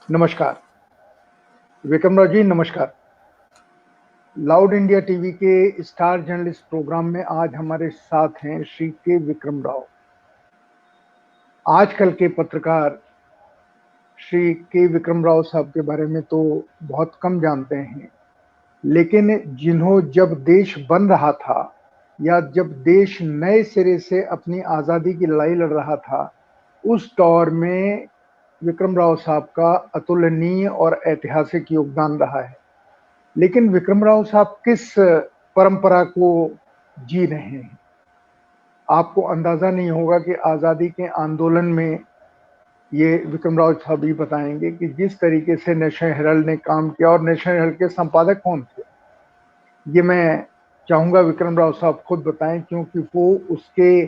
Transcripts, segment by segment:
नमस्कार। विक्रमराव जी नमस्कार। Loud India TV के स्टार जर्नलिस्ट प्रोग्राम में आज हमारे साथ हैं श्री के विक्रम राव। आजकल के पत्रकार श्री के विक्रम राव साहब के बारे में तो बहुत कम जानते हैं, लेकिन जिन्हों जब देश बन रहा था या जब देश नए सिरे से अपनी आज़ादी की लड़ाई लड़ रहा था, उस दौर में विक्रम राव साहब का अतुलनीय और ऐतिहासिक योगदान रहा है। लेकिन विक्रम राव साहब किस परंपरा को जी रहे हैं, आपको अंदाजा नहीं होगा कि आज़ादी के आंदोलन में ये विक्रम राव साहब ही बताएंगे कि जिस तरीके से नेशनल हेराल्ड ने काम किया, और नेशनल हेराल्ड के संपादक कौन थे ये मैं चाहूंगा विक्रम राव साहब खुद बताएं, क्योंकि वो उसके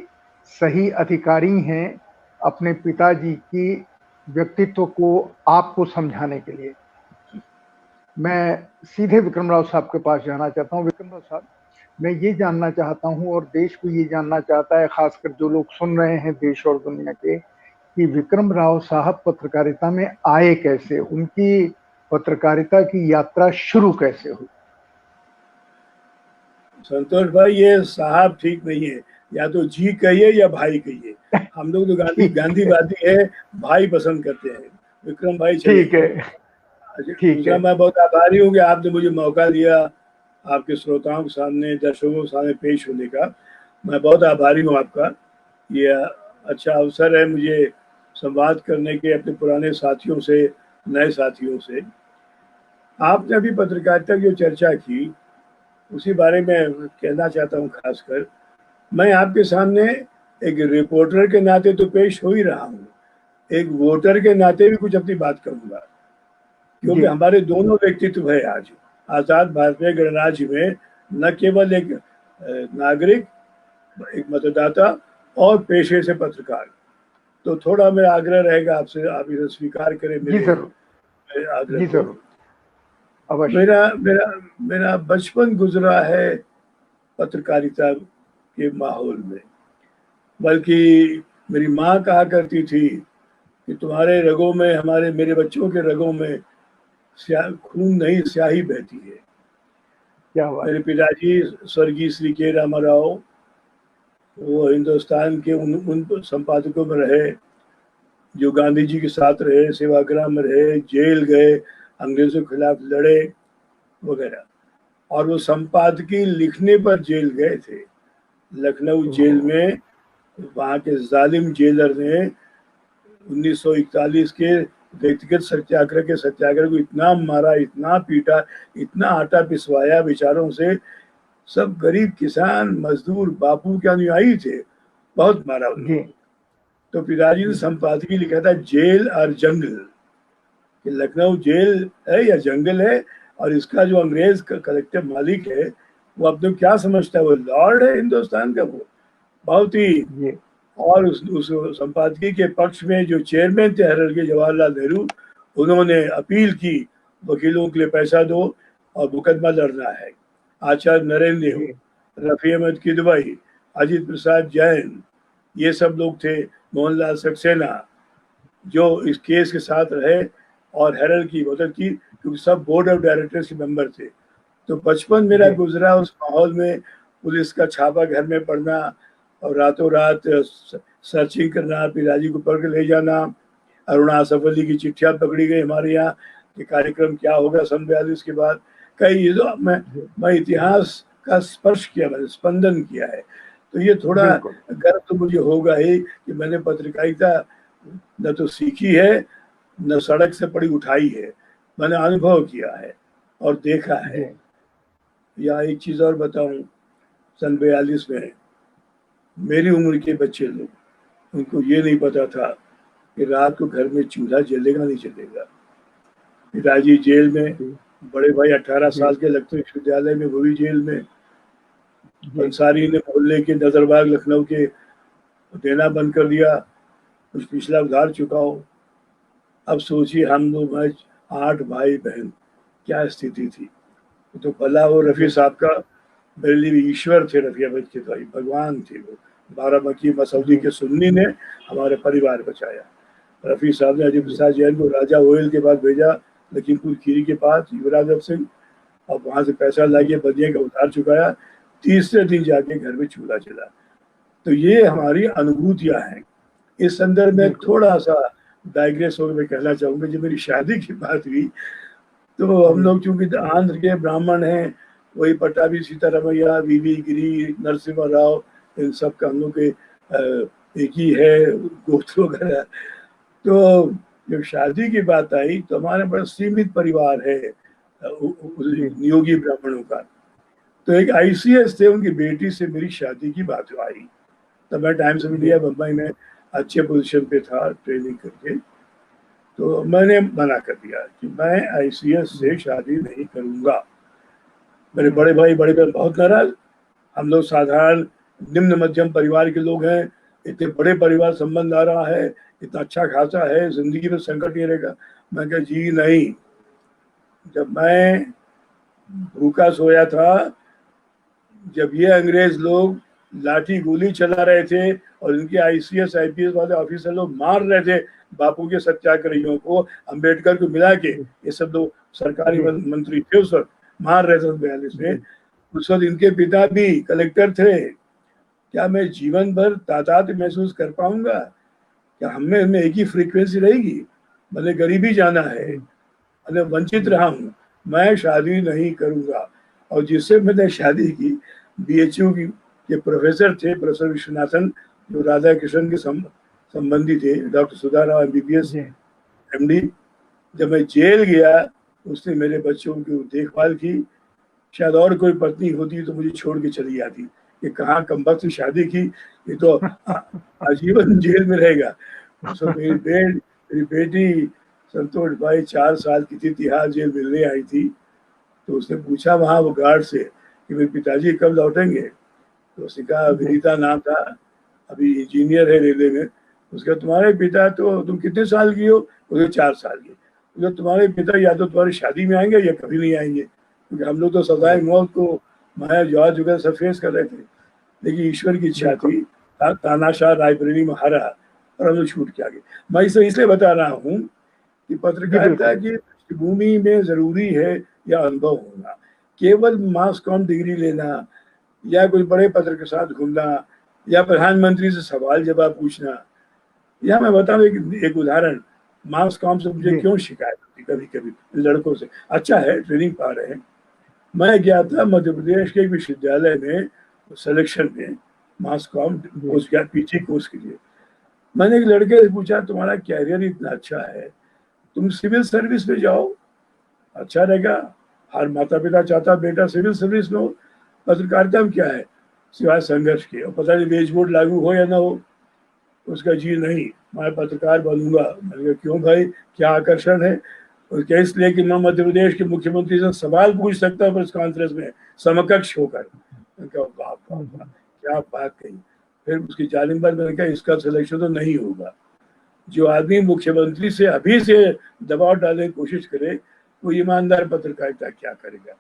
सही अधिकारी हैं अपने पिताजी की व्यक्तित्व को आपको समझाने के लिए। मैं सीधे विक्रम राव साहब के पास जाना चाहता हूँ। विक्रम राव साहब, मैं ये जानना चाहता हूँ और देश को ये जानना चाहता है, खासकर जो लोग सुन रहे हैं देश और दुनिया के, कि विक्रम राव साहब पत्रकारिता में आए कैसे, उनकी पत्रकारिता की यात्रा शुरू कैसे हुई। संतोष भाई, ये साहब ठीक नहीं है, या तो जी कहिए या भाई कहिए। हम लोग तो गांधीवादी है, भाई पसंद करते हैं। विक्रम भाई चले। ठीक है, ठीक दूसरा, है। मैं बहुत आभारी हूँ कि आपने मुझे मौका दिया आपके श्रोताओं के सामने, दर्शकों के सामने पेश होने का। मैं बहुत आभारी हूँ आपका। ये अच्छा अवसर है मुझे संवाद करने के अपने पुराने साथियों से, नए साथियों से। आपने अभी पत्रकारिता की जो चर्चा की उसी बारे में कहना चाहता हूँ। खासकर मैं आपके सामने एक रिपोर्टर के नाते तो पेश हो ही रहा हूँ, एक वोटर के नाते भी कुछ अपनी बात करूंगा, क्योंकि हमारे दोनों व्यक्तित्व है आज आजाद भारतीय गणराज्य में। न केवल एक नागरिक, एक मतदाता और पेशे से पत्रकार। तो थोड़ा मेरा आग्रह रहेगा आपसे, आप इसे स्वीकार करें मेरे आग्रह को। मेरा मेरा मेरा बचपन गुजरा है पत्रकारिता के माहौल में। बल्कि मेरी माँ कहा करती थी कि तुम्हारे रगों में, मेरे बच्चों के रगों में खून नहीं स्याही बहती है। क्या बात। मेरे पिताजी स्वर्गीय श्री के रामाराव, वो हिंदुस्तान के उन संपादकों में रहे जो गांधी जी के साथ रहे, सेवाग्राम में रहे, जेल गए, अंग्रेजों के खिलाफ लड़े वगैरह। और वो संपादकीय लिखने पर जेल गए थे। लखनऊ जेल में वहाँ के जालिम जेलर ने 1941 के व्यक्तिगत सत्याग्रह को इतना मारा, इतना पीटा, इतना आटा पिसवाया विचारों से। सब गरीब किसान मजदूर बापू के अनुयायी थे, बहुत मारा उन्होंने। तो पिताजी ने संपादकीय लिखा था जेल और जंगल, कि लखनऊ जेल है या जंगल है, और इसका जो अंग्रेज का कलेक्टिव मालिक है वो अपने क्या समझता है, वो लॉर्ड है हिंदुस्तान का। वो बहुत ही। और उस संपादकीय के पक्ष में जो चेयरमैन थे हेरल्ड के, जवाहरलाल नेहरू, उन्होंने अपील की वकीलों के लिए पैसा दो और मुकदमा लड़ना है। आचार्य नरेंद्र नेहरू, रफी अहमद किदवई, अजित प्रसाद जैन, ये सब लोग थे, मोहनलाल सक्सेना, जो इस केस के साथ रहे और हेरल्ड की मदद की, क्योंकि सब बोर्ड ऑफ डायरेक्टर्स के मेंबर थे। तो बचपन मेरा गुजरा उस माहौल में, पुलिस का छापा घर में पड़ना और रातों रात सर्चिंग करना, पिताजी को पकड़ के ले जाना। अरुणा आसफ अली की चिट्ठियाँ पकड़ी गई हमारे यहाँ कि कार्यक्रम क्या होगा सन 42 के बाद। कई चीज़ों मैं इतिहास का स्पर्श किया, मैंने स्पंदन किया है। तो ये थोड़ा गर्व तो मुझे होगा ही कि मैंने पत्रकारिता न तो सीखी है, न सड़क से पड़ी उठाई है, मैंने अनुभव किया है और देखा है। या एक चीज़ और बताऊं, सन 42 में मेरी उम्र के बच्चे लोग, उनको ये नहीं पता था कि रात को घर में चूल्हा जलेगा नहीं जलेगा। पिताजी जेल में, बड़े भाई 18 साल के लगते विश्वविद्यालय में, वो भी जेल में। अंसारी ने मोहल्ले के नजरबाग लखनऊ के देना बंद कर दिया, कुछ पिछला उधार चुकाओ। अब सोचिए हम लोग 8 भाई बहन, क्या स्थिति थी। तो भला वो रफ़ी साहब का मेरे लिए ईश्वर थे, रफ़ी अहमद के भाई भगवान थे वो। बाराबंकी मसौदी के सुन्नी ने हमारे परिवार बचाया। रफी साहब ने अजय प्रसाद जैन को राजा ओयल के पास भेजा, लखीमपुर खीरी के पास, युवराज सिंह, और वहां से पैसा लाके बदिया का उधार चुकाया। तीसरे दिन जाके घर में चूल्हा चला। तो ये हमारी अनुभूतियां हैं। इस संदर्भ में थोड़ा सा डाइग्रेस होकर मैं कहना चाहूंगा, जब मेरी शादी की बात हुई तो हम लोग चूंकि आंध्र के ब्राह्मण हैं, वही पट्टाभी सीतारामैया, वीवी गिरी, नरसिम्हा राव, इन सब का हम लोग के एक ही है गोत्र वगैरह। तो जब शादी की बात आई तो हमारे बड़ा सीमित परिवार है नियोगी ब्राह्मणों का। तो एक आईसीएस थे, उनकी बेटी से मेरी शादी की बात आई। तब मैं टाइम्स ऑफ इंडिया बम्बई में अच्छे पोजीशन पे था ट्रेनिंग करके। तो मैंने मना कर दिया कि मैं आईसीएस से शादी नहीं करूंगा। मेरे बड़े भाई बड़े बहन बहुत नाराज। हम लोग साधारण निम्न मध्यम परिवार के लोग हैं, इतने बड़े परिवार संबंध आ रहा है, इतना अच्छा खासा है, जिंदगी में संकट नहीं रहेगा। मैं कहा जी नहीं। जब मैं भूखा सोया था, जब ये अंग्रेज लोग लाठी गोली चला रहे थे और इनके आईसीएस आईपीएस वाले ऑफिसर लोग मार रहे थे बापू के सत्याग्रहियों को, अंबेडकर को मिला के, ये सब लोग सरकारी मंत्री थे उस वक्त, मार रहे थे 42 में। उस वक्त इनके पिता भी कलेक्टर थे। क्या मैं जीवन भर तादाद महसूस कर पाऊंगा? क्या हमें एक ही फ्रीक्वेंसी रहेगी? भले गरीबी जाना है, भले वंचित रहा हूँ, मैं शादी नहीं करूंगा। और जिससे मैंने शादी की, बीएचयू की के प्रोफेसर थे, प्रोफेसर विश्वनाथन, जो राधा कृष्ण के संबंधी थे, डॉक्टर सुधा राव एमबीबीएस एमडी। जब मैं जेल गया, उसने मेरे बच्चों की देखभाल की। शायद और कोई पत्नी होती तो मुझे छोड़ के चली जाती कि कहाँ कमबख्त से शादी की, ये तो आजीवन जेल में रहेगा। सो मेरी बेटी संतोष भाई 4 साल की थी, तिहाड़ जेल मिलने आई थी। तो उसने पूछा वहाँ वो गार्ड से कि मेरे पिताजी कब लौटेंगे? तो उसने कहा, विनीता नाम था, अभी इंजीनियर है रेलवे में। उसका तुम्हारे पिता, तो तुम कितने साल की हो? उसके 4 साल की। तो तुम्हारे पिता या तो तुम्हारी शादी में आएंगे या कभी नहीं आएंगे, क्योंकि हम लोग तो सजाए मौत को माया जवाज वगैरह सब फेस कर रहे थे। लेकिन ईश्वर की इच्छा थी, तानाशाह रायबरेली में हारा और हम लोग छूट के आ गए। मैं इसे इसलिए बता रहा हूँ कि पत्रकारिता की भूमि में जरूरी है या अनुभव होना। केवल मास कॉम डिग्री लेना या कोई बड़े पत्र के साथ घूमना या प्रधानमंत्री से सवाल जवाब पूछना। या मैं बताऊं एक उदाहरण, मास कॉम से मुझे क्यों शिकायत होती कभी कभी लड़कों से। अच्छा है, ट्रेनिंग पा रहे हैं। मैं गया था मध्य प्रदेश के एक विश्वविद्यालय में सिलेक्शन में मास कॉम कोर्स किया, पीजी कोर्स के लिए। मैंने एक लड़के से पूछा, तुम्हारा कैरियर इतना अच्छा है, तुम सिविल सर्विस में जाओ, अच्छा रहेगा। हर माता पिता चाहता बेटा सिविल सर्विस में हो। पत्रकारिता में क्या है सिवाय संघर्ष के, और पता नहीं वेज बोर्ड लागू हो या ना हो। उसका जी नहीं, मैं पत्रकार बनूंगा। मैंने कहा क्यों भाई, क्या आकर्षण है? उसके इसलिए कि मैं मध्य प्रदेश के मुख्यमंत्री से सवाल पूछ सकता हूँ प्रेस कॉन्फ्रेंस में समकक्ष होकर। मैंने कहा वाह वाह वाह, क्या बात कही। फिर उसकी जानिब पर मैंने कहा इसका सिलेक्शन तो नहीं होगा। जो आदमी मुख्यमंत्री से अभी से दबाव डालने की कोशिश करे, वो ईमानदार पत्रकारिता क्या करेगा?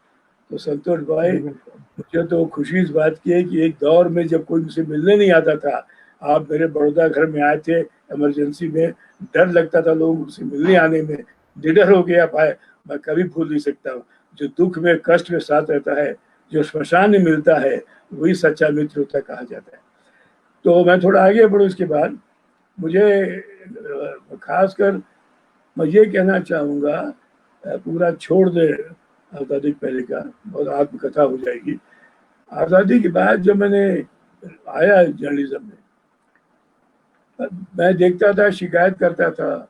तो संतोष भाई, मुझे तो खुशी इस बात की है कि एक दौर में जब कोई मुझसे मिलने नहीं आता था, आप मेरे बड़ौदा घर में आए थे इमरजेंसी में, डर लगता था लोग मुझसे मिलने आने में, निडर हो गया पाए। मैं कभी भूल नहीं सकता हूँ। जो दुख में कष्ट के साथ रहता है, जो श्मशान में मिलता है, वही सच्चा मित्र होता कहा जाता है। तो मैं थोड़ा आगे बढ़ूँ इसके बाद, मुझे खासकर मैं ये कहना चाहूँगा, पूरा छोड़ दे आज़ादी पहले का, बहुत आत्मकथा हो जाएगी। आज़ादी के बाद जब मैंने आया जर्नलिज्म में, मैं देखता था, शिकायत करता था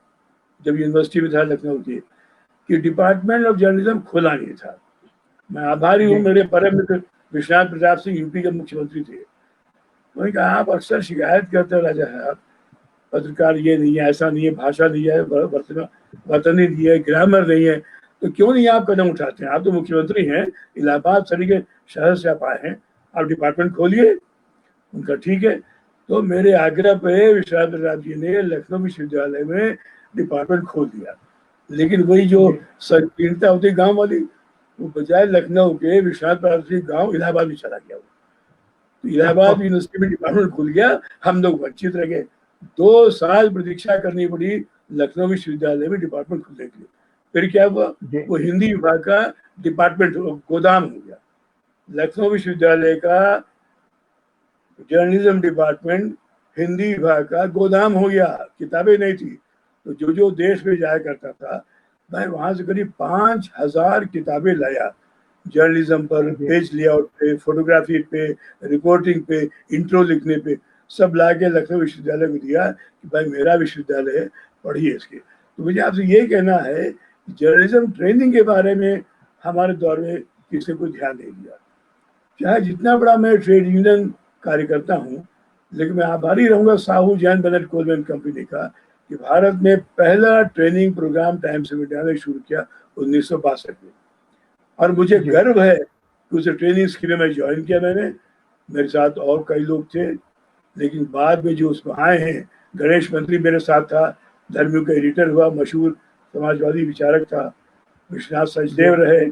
जब यूनिवर्सिटी में था लखनऊ की, कि डिपार्टमेंट ऑफ जर्नलिज्म खुला नहीं था। मैं आभारी हूँ, मेरे परम मित्र विश्वनाथ प्रताप सिंह यूपी के मुख्यमंत्री थे। उन्होंने कहा आप अक्सर शिकायत करते राजा है, आप पत्रकार ये नहीं है, ऐसा नहीं है, भाषा नहीं है, वतनी नहीं है, ग्रामर नहीं है, तो क्यों नहीं आप कदम उठाते हैं? आप तो मुख्यमंत्री हैं, इलाहाबाद शरीफ के शहर से आप आए हैं, आप डिपार्टमेंट खोलिए। उनका ठीक है। तो मेरे आग्रह पे विश्वनाथ प्रताप जी ने लखनऊ विश्वविद्यालय में डिपार्टमेंट खोल दिया। लेकिन वही जो संकीर्णता होती गाँव वाली, वो बजाय लखनऊ के विश्वनाथ प्रताप सिंह गाँव इलाहाबाद में चला गया। तो इलाहाबाद यूनिवर्सिटी में डिपार्टमेंट खुल गया, हम लोग वंचित रह गए। 2 साल प्रतीक्षा करनी पड़ी लखनऊ विश्वविद्यालय में डिपार्टमेंट खुलने के लिए। फिर क्या हुआ, जी वो हिंदी विभाग का डिपार्टमेंट गोदाम हो गया। लखनऊ विश्वविद्यालय का जर्नलिज्म डिपार्टमेंट हिंदी विभाग का गोदाम हो गया, किताबें नहीं थी। तो जो जो देश में जाया करता था, मैं वहां से करीब 5,000 किताबें लाया, जर्नलिज्म पर, जी पेज लेआउट पे, फोटोग्राफी पे, रिपोर्टिंग पे, इंट्रो लिखने पे, सब ला के लखनऊ विश्वविद्यालय को दिया कि भाई मेरा विश्वविद्यालय है, पढ़िए इसके। तो मुझे आपसे ये कहना है कि जर्नलिज्म ट्रेनिंग के बारे में हमारे दौर में किसी को ध्यान नहीं दिया। चाहे जितना बड़ा मैं ट्रेड यूनियन कार्यकर्ता हूँ, लेकिन मैं आभारी रहूंगा Sahu Jain Bennett Coleman company का कि भारत में पहला training programme Times of India ने शुरू किया 1962 में। और मुझे जी गर्व है कि उस ट्रेनिंग स्कीम में ज्वाइन किया मैंने, मेरे साथ और कई लोग थे। लेकिन बाद में जो उसमें आए हैं, गणेश मंत्री मेरे साथ था, धर्मयुग का एडिटर हुआ, मशहूर समाजवादी विचारक था, विश्वनाथ जी सचदेव रहे,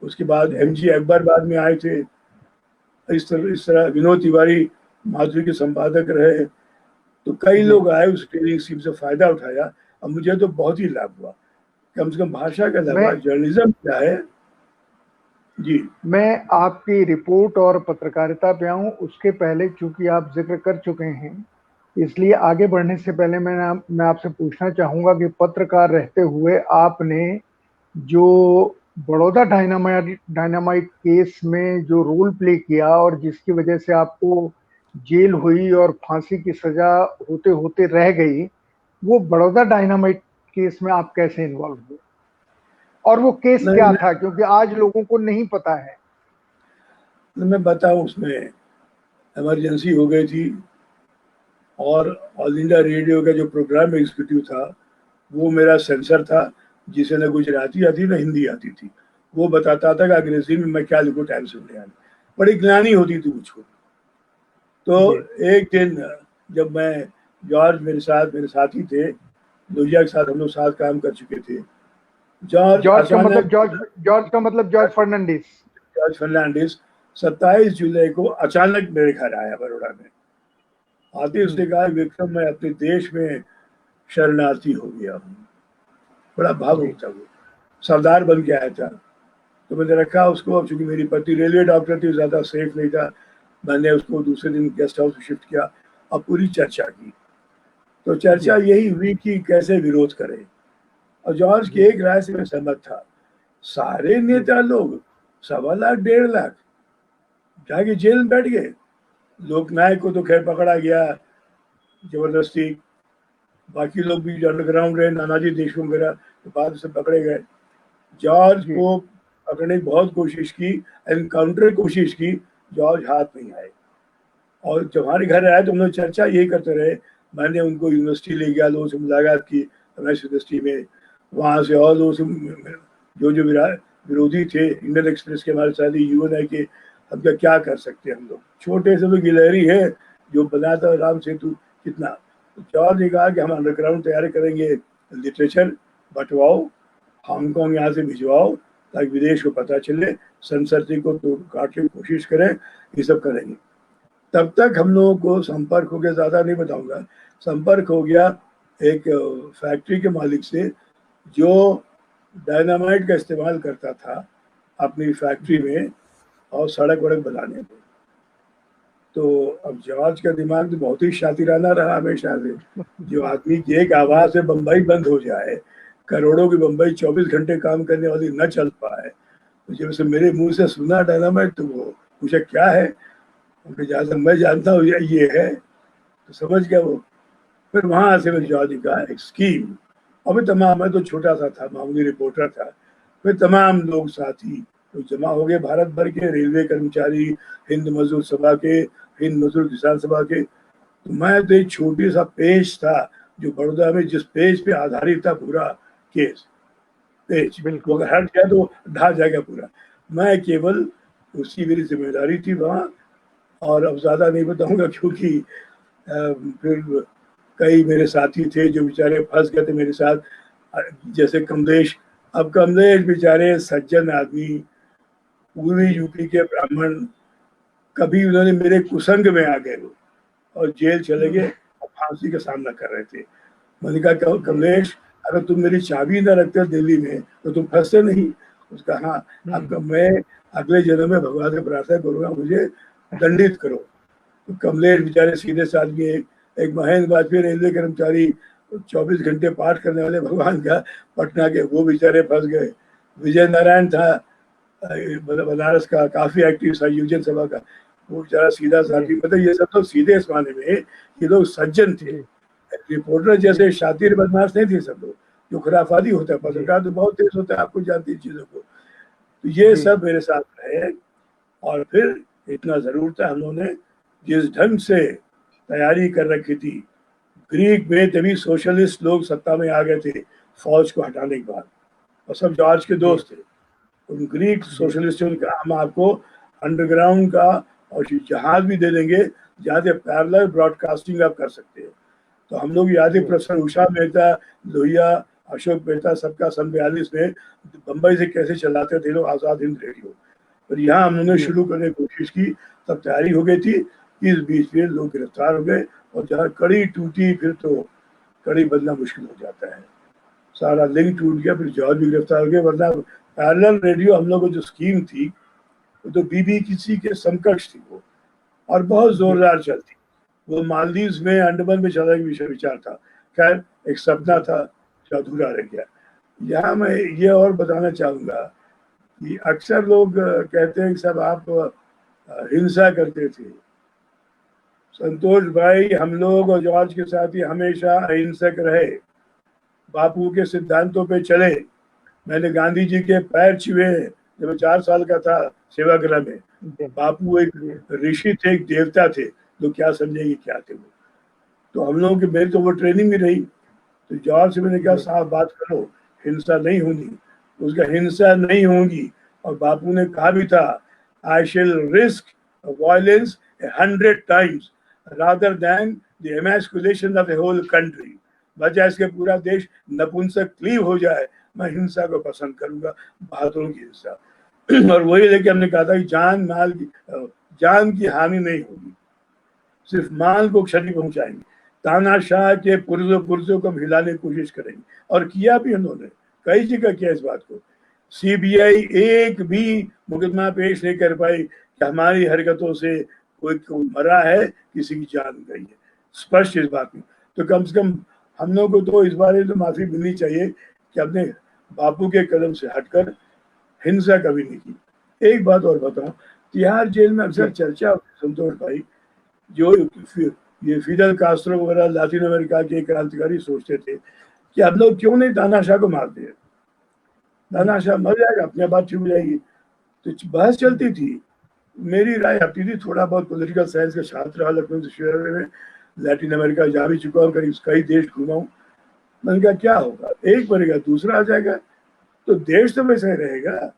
उसके बाद जी MG अकबर बाद में आए थे, इस तरह विनोद तिवारी माधुरी के संपादक रहे। तो कई जी लोग आए, उस ट्रेनिंग स्कीम से फायदा उठाया, और मुझे तो बहुत ही लाभ हुआ। कम से कम भाषा के मैं अलावा जर्नलिज्म क्या है। जी मैं आपकी रिपोर्ट और पत्रकारिता पे आऊं उसके पहले, चूंकि आप जिक्र कर चुके हैं, इसलिए आगे बढ़ने से पहले मैं आपसे पूछना चाहूंगा कि पत्रकार रहते हुए आपने जो बड़ौदा डायनामाइट डायनामाइट केस में जो रोल प्ले किया और जिसकी वजह से आपको जेल हुई और फांसी की सजा होते होते रह गई, वो बड़ौदा डायनामाइट केस में आप कैसे इन्वॉल्व हुए और वो केस नहीं, क्या था, क्योंकि आज लोगों को नहीं पता है। मैं बताऊं, उसमें इमरजेंसी हो गई थी, और ऑल इंडिया रेडियो का जो प्रोग्राम एग्जीक्यूटिव था वो मेरा सेंसर था, जिसे न गुजराती आती न हिंदी आती थी। वो बताता था कि अंग्रेजी में मैं क्या लिखूं टाइम्स ऑफ इंडिया में। बड़ी ग्लानि होती थी मुझको। तो जी एक दिन जब मैं, जॉर्ज मेरे साथी थे, लोहिया के साथ हम लोग साथ काम कर चुके थे। जॉर्ज जॉर्ज का मतलब अचानक, जॉर्ज का मतलब जॉर्ज फर्नांडिस। जॉर्ज फर्नांडिस 27 जुलाई को अचानक मेरे घर आया बड़ौदा में। आते उसने कहा, विक्रम मैं अपने देश में शरणार्थी हो गया हूँ। बड़ा जी भावुक था वो, सरदार बन के आया था। तो मैंने रखा उसको। अब चूंकि मेरी पति रेलवे डॉक्टर थी, ज़्यादा सेफ नहीं था, मैंने उसको दूसरे दिन गेस्ट हाउस में शिफ्ट किया और पूरी चर्चा की। तो जी चर्चा यही हुई कि कैसे विरोध करें। और जॉर्ज की जी एक राय से मैं सहमत था। सारे जी नेता लोग 1.25 लाख 1.5 लाख जाके जेल में बैठ गए। लोकनायक को तो खैर पकड़ा गया जबरदस्ती, बाकी लोग भी अंडरग्राउंड रहे, नानाजी देशमुख वगैरह, तो बाद से पकड़े गए। जॉर्ज जी को पकड़ने की बहुत कोशिश की, एनकाउंटर कोशिश की, जॉर्ज हाथ नहीं आए। और जब हमारे घर आए तो हम लोग चर्चा यही करते रहे। मैंने उनको यूनिवर्सिटी ले गया, लोगों से मुलाकात की रमेश यूनिवर्सिटी में। वहाँ से और लोगों से जो जो विरोधी थे, इंडियन एक्सप्रेस के हमारे साथी, UNI के, हम क्या कर सकते हैं। हम लोग छोटे से तो गिलहरी है, जो बनाता राम सेतु कितना। तो जॉर्ज ने कहा कि हम अंडरग्राउंड तैयारी करेंगे, लिटरेचर बंटवाओ, हांगकांग यहाँ से भिजवाओ ताकि विदेश को पता चले, संस्कृति को तो काटने की कोशिश करें, ये सब करेंगे। तब तक हम लोगों को संपर्क हो गया, ज़्यादा नहीं बताऊंगा, संपर्क हो गया एक फैक्ट्री के मालिक से, जो डायनामाइट का इस्तेमाल करता था अपनी फैक्ट्री में और सड़क वड़क बनाने में। तो अब जॉर्ज का दिमाग तो बहुत ही शातिराना रहा हमेशा से। जो आदमी की एक आवाज़ से बम्बई बंद हो जाए, करोड़ों की बम्बई 24 घंटे काम करने वाली न चल पाए, तो जब से मेरे मुंह से सुना डायनामाइट, तो वो पूछा क्या है। उनके जहाँ तक मैं जानता हूँ ये है, तो समझ गया वो। फिर वहां से मैं जी जॉर्ज का एक स्कीम, अभी तमाम, मैं तो छोटा सा था, मामूली रिपोर्टर था। फिर तमाम लोग साथी तो जमा हो गए, भारत भर के रेलवे कर्मचारी, हिंद मजदूर सभा के, हिंद मजदूर किसान सभा के। तो मैं तो एक छोटी सा पेज था जो बड़ौदा में, जिस पेज पे आधारित था पूरा केस, पेज वो बिल्कुल। अगर हट गया तो ढह जाएगा पूरा। मैं केवल, उसकी मेरी जिम्मेदारी थी वहाँ। और अब ज़्यादा नहीं बताऊंगा, क्योंकि फिर कई मेरे साथी थे जो बेचारे फंस गए थे मेरे साथ। जैसे कमलेश, अब कमलेश बेचारे सज्जन आदमी, पूर्वी जी यूपी के ब्राह्मण, कभी उन्होंने मेरे कुसंग में आ गए वो, और जेल चले गए और फांसी का सामना कर रहे थे। मैंने कहा कमलेश, अगर तुम मेरी चाबी ना रखते दिल्ली में तो तुम फंसते नहीं। उसका हाँ, अब मैं अगले जन्म में भगवान से प्रार्थना करूंगा मुझे दंडित करो। तो कमलेश बेचारे सीधे से आदमी, एक महेंद्र वाजपेयी रेलवे कर्मचारी, 24 घंटे पाठ करने वाले भगवान का, पटना के, वो बेचारे फंस गए। विजय नारायण था बनारस का, काफी एक्टिव था यूजन सभा का, वो बेचारा सीधा साथी। मतलब ये सब तो सीधे इस माने में ये लोग सज्जन थे। रिपोर्टर जैसे शातिर बदमाश नहीं थे सब लोग, जो खुराफाती होता है। पत्रकार तो बहुत तेज होता है, आपको जानती है चीजों को। तो ये सब मेरे साथ रहे। और फिर इतना जरूर था, हम लोगों ने जिस ढंग से तैयारी कर रखी थी, ग्रीक में तभी सोशलिस्ट लोग सत्ता में आ गए थे फौज को हटाने के बाद, और सब जॉर्ज के दोस्त थे। उन ग्रीक सोशलिस्टों ने कहा हम आपको अंडरग्राउंड का और जहाज भी दे देंगे जहाँ से पैरेलल ब्रॉडकास्टिंग आप कर सकते हैं। तो हम लोग याद है प्रोफेसर उषा मेहता, लोहिया, अशोक मेहता, सबका सन 42 में बम्बई से कैसे चलाते थे लोग आज़ाद हिंद रेडियो। और यहाँ हमने शुरू करने की कोशिश की, तब तैयारी हो गई थी। इस बीच में लोग गिरफ्तार हो गए, और जहाँ कड़ी टूटी फिर तो कड़ी बदलना मुश्किल हो जाता है। सारा लिंक टूट गया, फिर जॉर्ज भी गिरफ्तार हो गए। वरना पैरेलल रेडियो हम लोग को जो स्कीम थी वो तो बीबी किसी के समकक्ष थी वो, और बहुत जोरदार चलती। वो मालदीव में, अंडमान में चलाने का विचार था। खैर एक सपना था जो अधूरा रह गया। यहाँ मैं ये और बताना चाहूंगा कि अक्सर लोग कहते हैं कि सब आप हिंसा करते थे। संतोष भाई, हम लोग और जॉर्ज के साथ ही हमेशा अहिंसक रहे, बापू के सिद्धांतों पे चले। मैंने गांधी जी के पैर छुए जब मैं 4 साल का था सेवाग्राम में। बापू एक ऋषि थे, एक देवता थे, लोग क्या समझेंगे क्या थे वो। तो हम लोगों की मेरी तो वो ट्रेनिंग भी रही। तो जॉर्ज से मैंने कहा साफ बात करो, हिंसा नहीं होगी। उसका हिंसा नहीं होगी, और बापू ने कहा भी था, I shall risk violence 100 times rather than the emasculation of the whole country। बजाय इसके पूरा देश नपुंसक क्लीव हो जाए, मैं हिंसा को पसंद करूंगा, बहादुरों की हिंसा। और वही लेके हमने कहा था कि जान की हानि नहीं होगी, सिर्फ माल को क्षति पहुंचाएंगे। तानाशाह के पुर्जों को हम हिलाने की कोशिश करेंगे, और किया भी उन्होंने, कई जगह किया इस बात को। सीबीआई एक भी मुकदमा पेश नहीं कर पाई कि हमारी हरकतों से कोई मरा है, किसी की जान गई है, स्पष्ट इस बात में। तो कम से कम हम लोग को तो इस बारे में तो माफी मिलनी चाहिए कि अपने बापू के कदम से हटकर हिंसा कभी नहीं की। एक बात और बताऊं, तिहाड़ जेल में अक्सर चर्चा संतोष भाई, जो ये फिडेल कास्ट्रो वगैरह लैटिन अमेरिका के क्रांतिकारी सोचते थे कि हम लोग क्यों नहीं तानाशाह को मारते हैं, तानाशाह मर जाएगा, अपने बात छुप जाएगी। तो बहस चलती थी। मेरी राय हटती थी, थोड़ा बहुत पॉलिटिकल साइंस का छात्र रहा लखनऊ विश्वविद्यालय में, लैटिन अमेरिका जा भी चुका हूँ, कई देश घूमा हूँ। मैंने कहा क्या होगा, एक मरेगा दूसरा आ जाएगा, तो देश तो वैसे ही रहेगा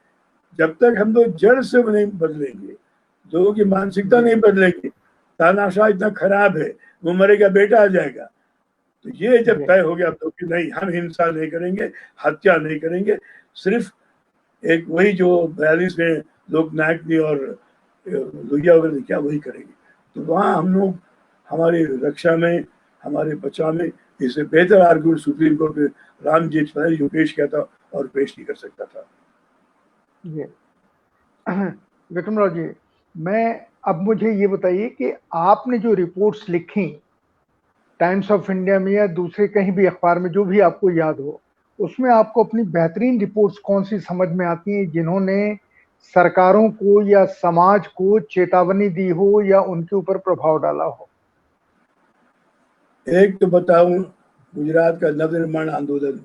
जब तक हम लोग जड़ से नहीं बदलेंगे, लोगों की मानसिकता नहीं बदलेगी। तानाशाह इतना खराब है, वो मरेगा बेटा आ जाएगा। तो ये जब तय हो गया तो कि नहीं, हम हिंसा नहीं करेंगे, हत्या नहीं करेंगे, सिर्फ एक वही जो 42 में लोकनायक ने और लोहिया वगैरह ने क्या वही करेंगे। तो वहाँ हम लोग हमारी रक्षा में, हमारे बचाव में इससे बेहतर आर्गुमेंट सुप्रीम कोर्ट में राम जेठमलानी जो पेश किया था और पेश नहीं कर सकता था। विक्रम राव जी, अब मुझे ये बताइए कि आपने जो रिपोर्ट्स लिखी टाइम्स ऑफ इंडिया में या दूसरे कहीं भी अखबार में, जो भी आपको याद हो, उसमें आपको अपनी बेहतरीन रिपोर्ट्स कौन सी समझ में आती हैं जिन्होंने सरकारों को या समाज को चेतावनी दी हो या उनके ऊपर प्रभाव डाला हो? एक तो बताऊं, गुजरात का नवनिर्माण आंदोलन,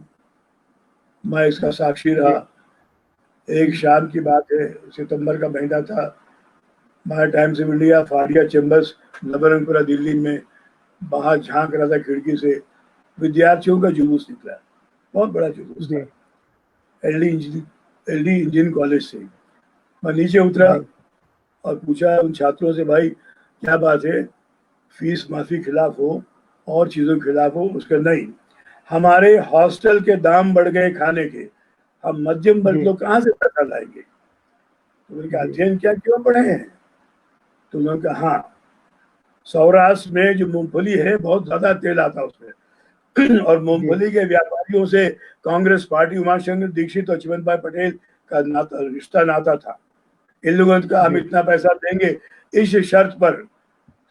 मैं इसका साक्षी रहा। एक शाम की बात है, सितंबर का महीना था, मैं टाइम्स ऑफ इंडिया फारिया चैम्बर्स नबरंगपुरा दिल्ली में बाहर झांक रहा था खिड़की से। विद्यार्थियों का जुलूस निकला, बहुत बड़ा जुलूस था, एलडी इंजीनियरिंग कॉलेज से। मैं नीचे उतरा और पूछा उन छात्रों से, भाई क्या बात है, फीस माफी खिलाफ हो और चीजों के खिलाफ हो? उसका नहीं, हमारे हॉस्टल के दाम बढ़ गए खाने के, हम मध्यम वर्ग लोग कहाँ से पैसा लाएंगे? तो उनका अध्ययन क्या क्यों बढ़े हैं? तो उन्होंने कहा हाँ, सौराष्ट्र में जो मूंगफली है बहुत ज्यादा तेल आता है उसमें, और मूंगफली के व्यापारियों से कांग्रेस पार्टी उमाशंकर दीक्षित और चिमनभाई पटेल का नाता था। इन लोगों ने कहा हम इतना पैसा देंगे, इस शर्त पर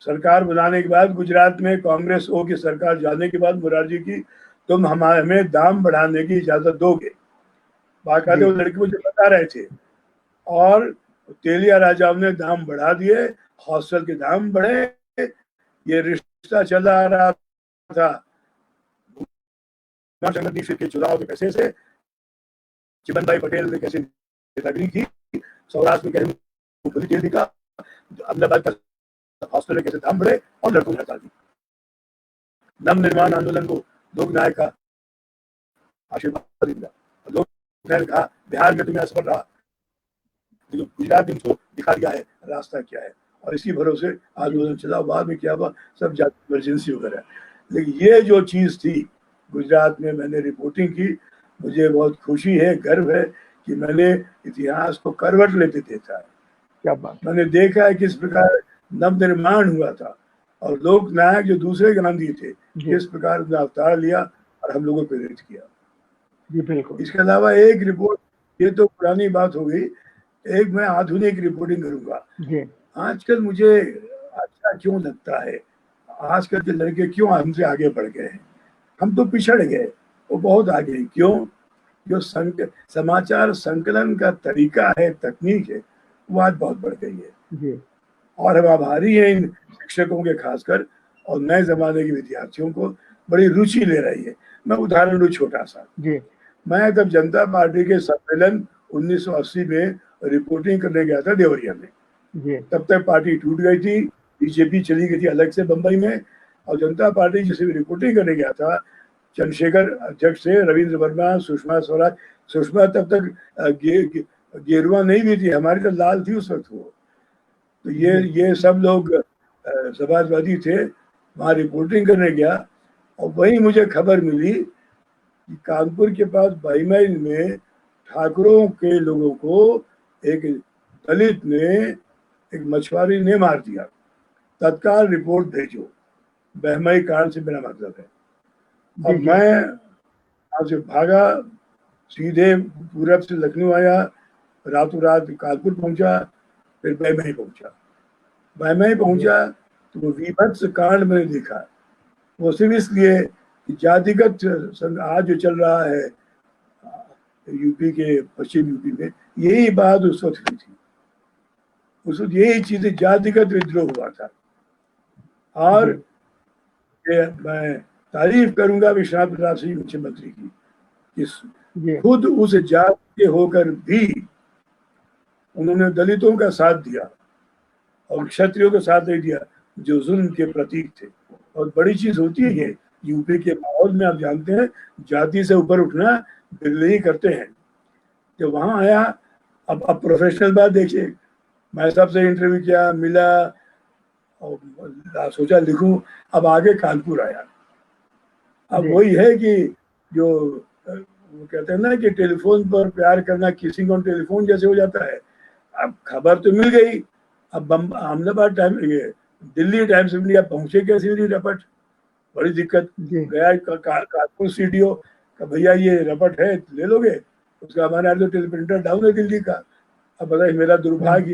सरकार बनाने के बाद गुजरात में कांग्रेस ओ की सरकार जाने के बाद मुरारजी की, तुम हमें दाम बढ़ाने की इजाजत दोगे। बाकायदा वो लड़के मुझे बता रहे थे। और तेलिया राजाओं ने दाम बढ़ा दिए, हॉस्टल के दाम बढ़े, ये रिश्ता चला आ रहा था दीक्षित के चुनाव के पैसे से। चिमनभाई पटेल ने कैसे नेतागिरी की, सौराष्ट्र में कैसे मूंगफली तेल बिका, अहमदाबाद का हॉस्टल में कैसे दाम बढ़े और लड़कों ने हड़ताल दी। नव निर्माण आंदोलन को लोक नायक का आशीर्वाद दिया। लोक नायक कहा बिहार में तुम्हें असफल रहा, गुजरात ने दिखा दिया है रास्ता क्या है, और इसी भरोसे आंदोलन चला। बाद में क्या हुआ, सब जाति इमरजेंसी वगैरह। लेकिन ये जो चीज थी गुजरात में, मैंने रिपोर्टिंग की, मुझे बहुत खुशी है, गर्व है कि मैंने इतिहास को करवट लेते देखा है। क्या बात। मैंने देखा है किस प्रकार नवनिर्माण हुआ था और लोक नायक जो दूसरे गांधी थे किस प्रकार उन्हें अवतार लिया और हम लोगों को प्रेरित किया। जी बिल्कुल। इसके अलावा एक रिपोर्ट, ये तो पुरानी बात हो गई, एक मैं आधुनिक रिपोर्टिंग करूंगा। आजकल मुझे अच्छा क्यों लगता है, आजकल के लड़के क्यों हमसे आगे बढ़ गए हैं, हम तो पिछड़ गए, वो बहुत आगे। क्यों? जो समाचार संकलन का तरीका है, तकनीक है, वो आज बहुत बढ़ गई है। और हम आभारी हैं इन शिक्षकों के खासकर, और नए जमाने के विद्यार्थियों को बड़ी रुचि ले रही है। मैं उदाहरण दूं छोटा सा। मैं तब जनता पार्टी के सम्मेलन 1980 में रिपोर्टिंग करने गया था देवरिया में। तब तक पार्टी टूट गई थी, बीजेपी चली गई थी अलग से बंबई में, और जनता पार्टी जिसे रिपोर्टिंग करने गया था, चंद्रशेखर अध्यक्ष से, रविंद्र वर्मा, सुषमा स्वराज, सुषमा तब तक गेरुआ नहीं भी थी, हमारी तो लाल थी उस वक्त वो। तो ये सब लोग समाजवादी थे। वहाँ रिपोर्टिंग करने गया और वहीं मुझे खबर मिली कि कानपुर के पास भाईमाइल में ठाकुरों के लोगों को एक दलित ने, एक मछुआरे ने मार दिया, तत्काल रिपोर्ट भेजो। बहमई कांड से मेरा मतलब है। और मैं वहां से भागा, सीधे पूरब से लखनऊ आया, रातों रात कानपुर पहुंचा, फिर बहमई पहुंचा। बहमई पहुंचा तो वो विभत्स कांड मैंने देखा। वो सिर्फ इसलिए कि जातिगत आज जो चल रहा है यूपी के, पश्चिम यूपी में, यही बात उस वक्त हुई थी। उस वक्त यही चीजें, जातिगत विद्रोह हुआ था। और ये मैं तारीफ करूंगा विश्वनाथ प्रताप सिंह मुख्यमंत्री की, कि खुद उस जाति के होकर भी उन्होंने दलितों का साथ दिया और क्षत्रियों का साथ नहीं दिया जो जुल्म के प्रतीक थे। और बड़ी चीज होती है ये, यूपी के माहौल में आप जानते हैं जाति से ऊपर उठना बिल्ले ही करते हैं। जब वहां आया, अब प्रोफेशनल बात देखिए, मैं सबसे इंटरव्यू किया, मिला और सोचा लिखूं। अब आगे कानपुर आया। अब वही है कि जो वो कहते हैं ना कि टेलीफोन पर प्यार करना किसिंग ऑन टेलीफोन जैसे हो जाता है। अब खबर तो मिल गई, अब अहमदाबाद टाइम, ये दिल्ली टाइम्स ऑफ इंडिया पहुंचे कैसे मेरी रपट, बड़ी दिक्कत। गया कानपुर सीडीओ का, भैया ये रपट है ले लोगे? उसका हमारे यहाँ तो टेलीप्रिंटर डाउन है दिल्ली का। अब बताइए, मेरा दुर्भाग्य,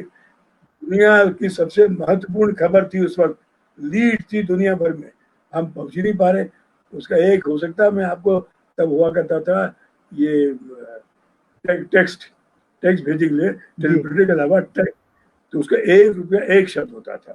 दुनिया की सबसे महत्वपूर्ण खबर थी उस वक्त, लीड थी दुनिया भर में, हम पहुंच ही नहीं पा रहे। उसका एक हो सकता है, मैं आपको तब हुआ करता था ये टेक्स्ट भेजने के लिए, टेलीप्रिंटर के अलावा टेक्स्ट, तो उसका ₹1 एक शब्द होता था।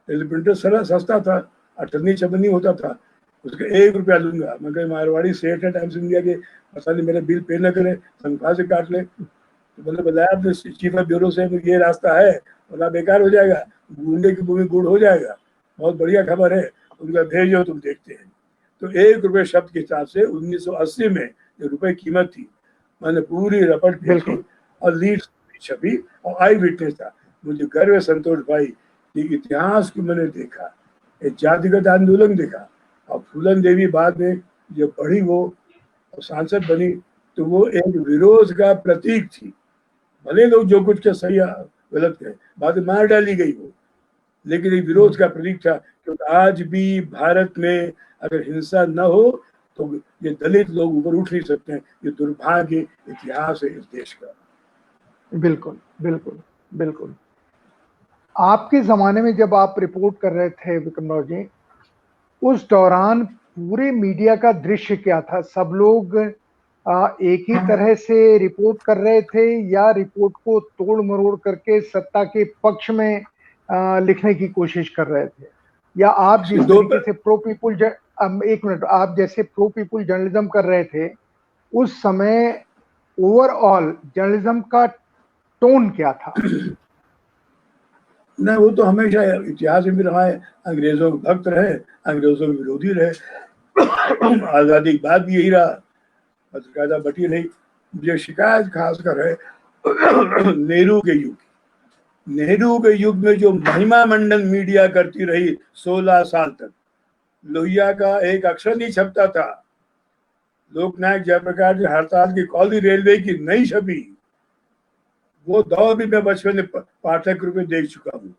टेलीप्रिंटर सारा सस्ता था, अठन्नी छपन्नी होता था, उसका ₹1 लूंगा। मैं कहीं मारवाड़ी सेठ है टाइम्स इंडिया के, मसाले मेरे बिल पे न करे, तनख्वाह से काट ले। तो मैंने बताया अपने चीफ ऑफ ब्यूरो से, ये रास्ता है वरना बेकार हो जाएगा, गुंडे की भूमि गुड़ हो जाएगा, बहुत बढ़िया खबर है, उनका भेजो, तुम देखते हैं। तो ₹1 शब्द के हिसाब से 1980 में जो रुपए कीमत थी, मैंने पूरी रपट भेजी और लीड छपी और आई विटनेस था। मुझे गर्व है संतोष भाई कि इतिहास को मैंने देखा, एक जातिगत आंदोलन देखा। और फूलन देवी बाद में जब बढ़ी वो और सांसद बनी, तो वो एक विरोध का प्रतीक थी। भले लोग जो कुछ के सही गलत कहे, बाद में मार डाली गई वो, लेकिन एक विरोध का प्रतीक था, क्योंकि आज भी भारत में अगर हिंसा न हो तो ये दलित लोग ऊपर उठ नहीं सकते हैं। ये दुर्भाग्य इतिहास है इस देश का। बिल्कुल, बिल्कुल, बिल्कुल। आपके ज़माने में जब आप रिपोर्ट कर रहे थे विक्रमराव जी, उस दौरान पूरे मीडिया का दृश्य क्या था? सब लोग एक ही तरह से रिपोर्ट कर रहे थे या रिपोर्ट को तोड़-मरोड़ करके सत्ता के पक्ष में लिखने की कोशिश कर रहे थे? या आप इसके जिस दो तरीके से एक मिनट, आप जैसे प्रो पीपल जर्नलिज्म कर रहे थे, उस समय ओवरऑल जर्नलिज्म का टोन क्या था? नहीं, वो तो हमेशा इतिहास में भी रहा है, अंग्रेजों के भक्त रहे, अंग्रेजों के विरोधी रहे। आज़ादी के बाद भी यही रहा, पत्रकारिता बटी रही। मुझे शिकायत खासकर है नेहरू के युग, नेहरू के युग में जो महिमा मंडन मीडिया करती रही 16 साल तक, लोहिया का एक अक्षर नहीं छपता था। लोकनायक जयप्रकाश जी हड़ताल की कॉली रेलवे की नहीं छपी। वो दौर भी मैं बचपन में पाठक रूप में देख चुका हूँ।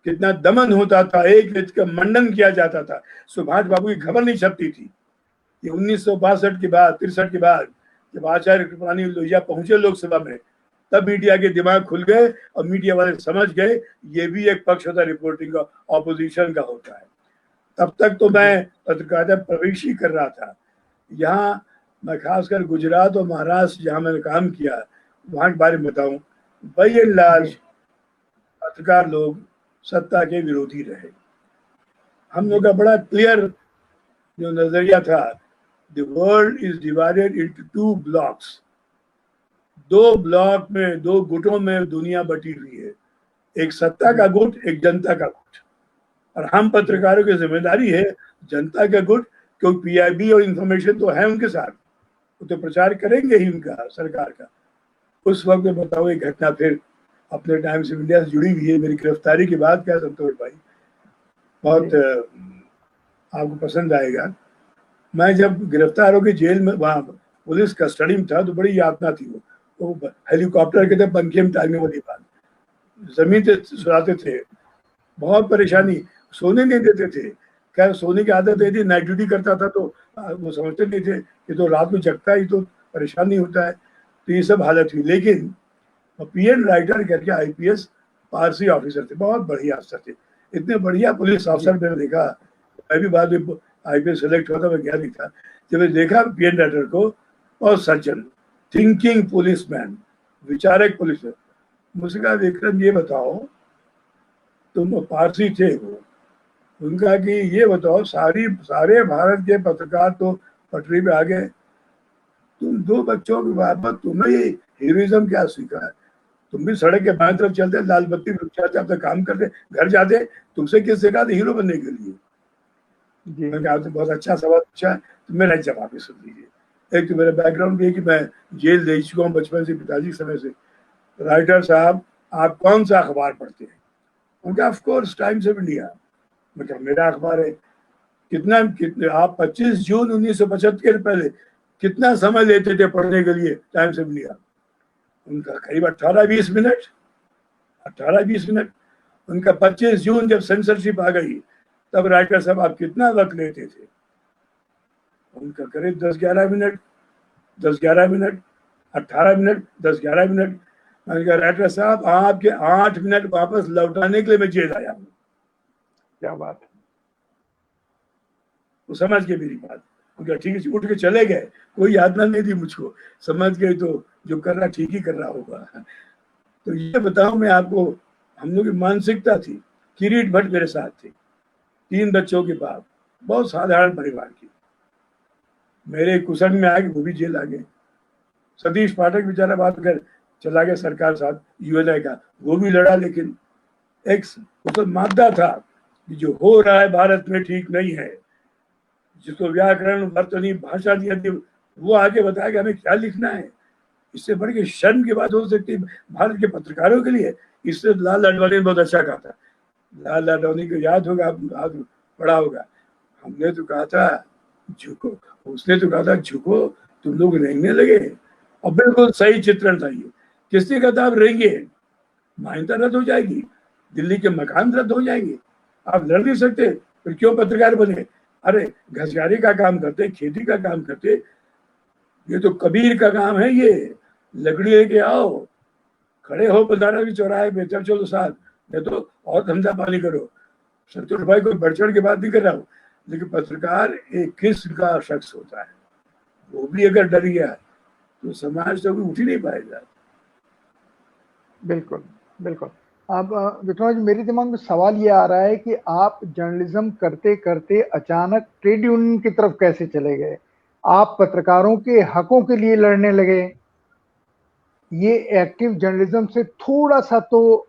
कितना दमन होता था, एक व्यक्ति का मंडन किया जाता था, सुभाष बाबू की खबर नहीं छपती थी। ये 1962 के बाद, 63 के बाद जब आचार्य कृपलानी लोहिया पहुंचे लोकसभा में, तब मीडिया के दिमाग खुल गए और मीडिया वाले समझ गए ये भी एक पक्ष होता है रिपोर्टिंग का, ऑपोजिशन का होता है। तब तक तो मैं पत्रकारिता प्रवेश ही कर रहा था। यहाँ मैं खासकर गुजरात और महाराष्ट्र जहाँ मैंने काम किया वहाँ के बारे में बताऊं, बाई एंड लार्ज पत्रकार लोग सत्ता के विरोधी रहे। हम लोग का बड़ा क्लियर जो नजरिया था, the world is divided into 2 blocks. 2 block में, 2 गुटों में दुनिया बटी हुई है, एक सत्ता का गुट, एक जनता का गुट। और हम पत्रकारों की जिम्मेदारी है जनता का गुट, क्योंकि पीआईबी और इंफॉर्मेशन तो है उनके साथ, वो तो प्रचार करेंगे ही उनका, सरकार का। उस वक्त में बताओ एक घटना फिर अपने टाइम्स ऑफ इंडिया से जुड़ी हुई है। मेरी गिरफ्तारी के बाद क्या संतोष भाई, बहुत आपको पसंद आएगा। मैं जब गिरफ्तार होकर जेल में, वहाँ पुलिस कस्टडी में था, तो बड़ी यातना थी। वो हेलीकॉप्टर के थे, पंखे में टांगने वाली बात, जमीन से सुलाते थे, बहुत परेशानी, सोने नहीं देते थे। खैर सोने की आदत थी, नाइट ड्यूटी करता था तो वो समझते नहीं थे कि तो रात में जगता ही तो परेशान नहीं होता है। तो ये सब हालत हुई। लेकिन पीएन राइटर करके आईपीएस पारसी ऑफिसर थे, बहुत बढ़िया अफसर थे, इतने बढ़िया पुलिस अफसर मैंने देखा। मैं भी बाद में आईपीएस सेलेक्ट हुआ था, मैं गया नहीं था। जब मैं देखा पीएन राइटर को, और सज्जन, थिंकिंग पुलिसमैन, विचारक पुलिस। मुझसे कहा विक्रम ये बताओ, तुम पारसी थे वो, उनका कि ये बताओ सारे भारत के पत्रकार तो पटरी पे आ गए, तुम 2 बच्चों के बाबत तुम्हें ये हीरोइज्म क्या सीखा है? तुम भी सड़क के बाएं तरफ चलते, लाल बत्ती रुक जाते, अपना काम करते, घर जाते, तुमसे किस सिखा हीरो बनने के लिए? मैंने कहा तो बहुत अच्छा सवाल पूछा है, तो मेरा जवाब भी सुन लीजिए। एक तो मेरा बैकग्राउंड भी है कि मैं जेल दे चुका हूँ बचपन से, पिताजी समय से। राइटर साहब आप कौन सा अखबार पढ़ते हैं? उनका of course times of India. मतलब मेरा अखबार है। कितने आप 25 जून 1975 पहले कितना समय लेते थे पढ़ने के लिए टाइम्स ऑफ इंडिया? उनका करीब 18-20 मिनट, 18-20 मिनट। उनका 25 जून जब सेंसरशिप आ गई, तब राइटर साहब आप कितना वक्त लेते थे? उनका करीब 10-11 मिनट, 10-11 मिनट, 18 मिनट, 10-11 मिनट। मैंने कहा राइटर साहब आपके 8 मिनट वापस लौटाने के लिए मैं जेल आया हूँ। क्या बात है। वो समझ गए मेरी बात। उनका ठीक है, उठ के चले गए, कोई यातना नहीं दी मुझको, समझ गए तो जो कर रहा ठीक ही कर रहा होगा। तो ये बताऊं मैं आपको, हम लोग की मानसिकता थी। किरीट भट्ट मेरे साथ थे, 3 बच्चों के बाप, बहुत साधारण परिवार की। मेरे कुशन में आके वो भी जेल आ गए। सतीश पाठक बेचारा बात कर चला गया सरकार साथ यूएनआई का, वो भी लड़ा। लेकिन एक तो मादा था कि जो हो रहा है भारत में ठीक नहीं है, जिसको व्याकरण वर्तनी भाषा दी जाती, वो आगे बताया कि हमें क्या लिखना है। इससे बढ़ के शर्म की बात हो सकती है भारत के पत्रकारों के लिए। इससे लाल आडवाणी ने बहुत अच्छा कहा था। लाल आडवाणी को याद होगा, आप पढ़ा होगा, हमने तो कहा था झुको, उसने तो कहा था झुको, तुम लोग रेंगने लगे। और बिल्कुल सही चित्रण था ये। किसने कहा था आप रेंगे, मान्यता रद्द हो जाएगी। दिल्ली के मकान रद्द हो जाएंगे, आप लड़ नहीं सकते, फिर क्यों पत्रकार बने? अरे घसियारी का काम करते, खेती का काम करते, ये तो कबीर का काम है, ये लकड़ी लेके आओ, खड़े हो बंधारा की चौराहे पे, चल चलो साथ, नहीं तो और धंधा पानी करो। संतोष भाई कोई बढ़ चढ़ की बात नहीं कर रहा हूँ, लेकिन पत्रकार एक किस्म का शख्स होता है, वो भी अगर डर गया तो समाज तो उठ ही नहीं पाएगा। बिल्कुल बिल्कुल। अब विक्रम जी, मेरे दिमाग में सवाल ये आ रहा है कि आप जर्नलिज्म करते करते अचानक ट्रेड यूनियन की तरफ कैसे चले गए? आप पत्रकारों के हकों के लिए लड़ने लगे। ये एक्टिव जर्नलिज्म से थोड़ा सा तो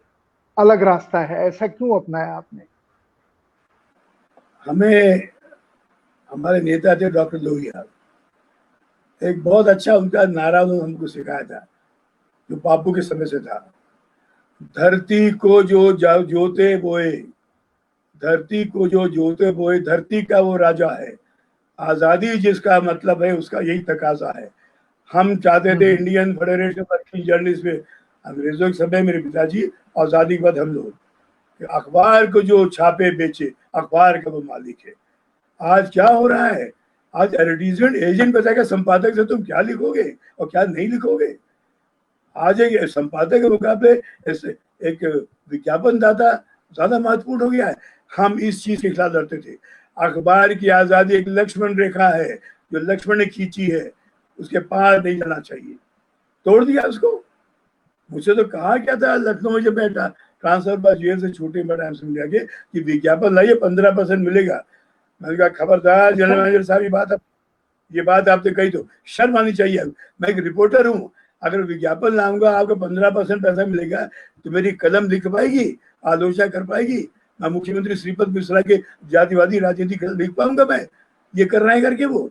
अलग रास्ता है, ऐसा क्यों अपनाया आपने? हमें हमारे नेता थे डॉक्टर लोहिया, एक बहुत अच्छा उनका नारा उन्होंने हमको सिखाया था, जो बापू के समय से था, धरती को जो जोते बोए, धरती को जो जोते बोए, धरती का वो राजा है, आजादी जिसका मतलब है उसका यही तकाजा है। हम चाहते थे Indian federation of working journalist में, अंग्रेजों के समय मेरे पिताजी, आजादी के बाद हम लोग, अखबार को जो छापे बेचे, अखबार का वो मालिक है। आज क्या हो रहा है? आज एडवर्टीजमेंट एजेंट बताएगा संपादक से तुम क्या लिखोगे और क्या नहीं लिखोगे। आज एक संपादक के मुकाबले एक विज्ञापन दाता ज्यादा महत्वपूर्ण हो गया है। हम इस चीज के खिलाफ लड़ते थे। अखबार की आजादी एक लक्ष्मण रेखा है, जो लक्ष्मण ने खींची है, उसके पार नहीं जाना चाहिए, तोड़ दिया उसको। मुझे तो कहा क्या था लखनऊ में जब मैं ट्रांसफर पर जेल से छूटे में टाइम समझा के कि विज्ञापन लाइए 15% मिलेगा। मैंने कहा खबरदार जनरल मैनेजर साहब, ये बात आपने कही तो शर्म आनी चाहिए। मैं एक रिपोर्टर हूँ, अगर विज्ञापन लाऊंगा आपको 15% पैसा मिलेगा तो मेरी कलम लिख पाएगी, आलोचना कर पाएगी? मैं मुख्यमंत्री श्रीपद मिश्रा के जातिवादी राजनीति लिख पाऊंगा? मैं ये कर रहे हैं करके वो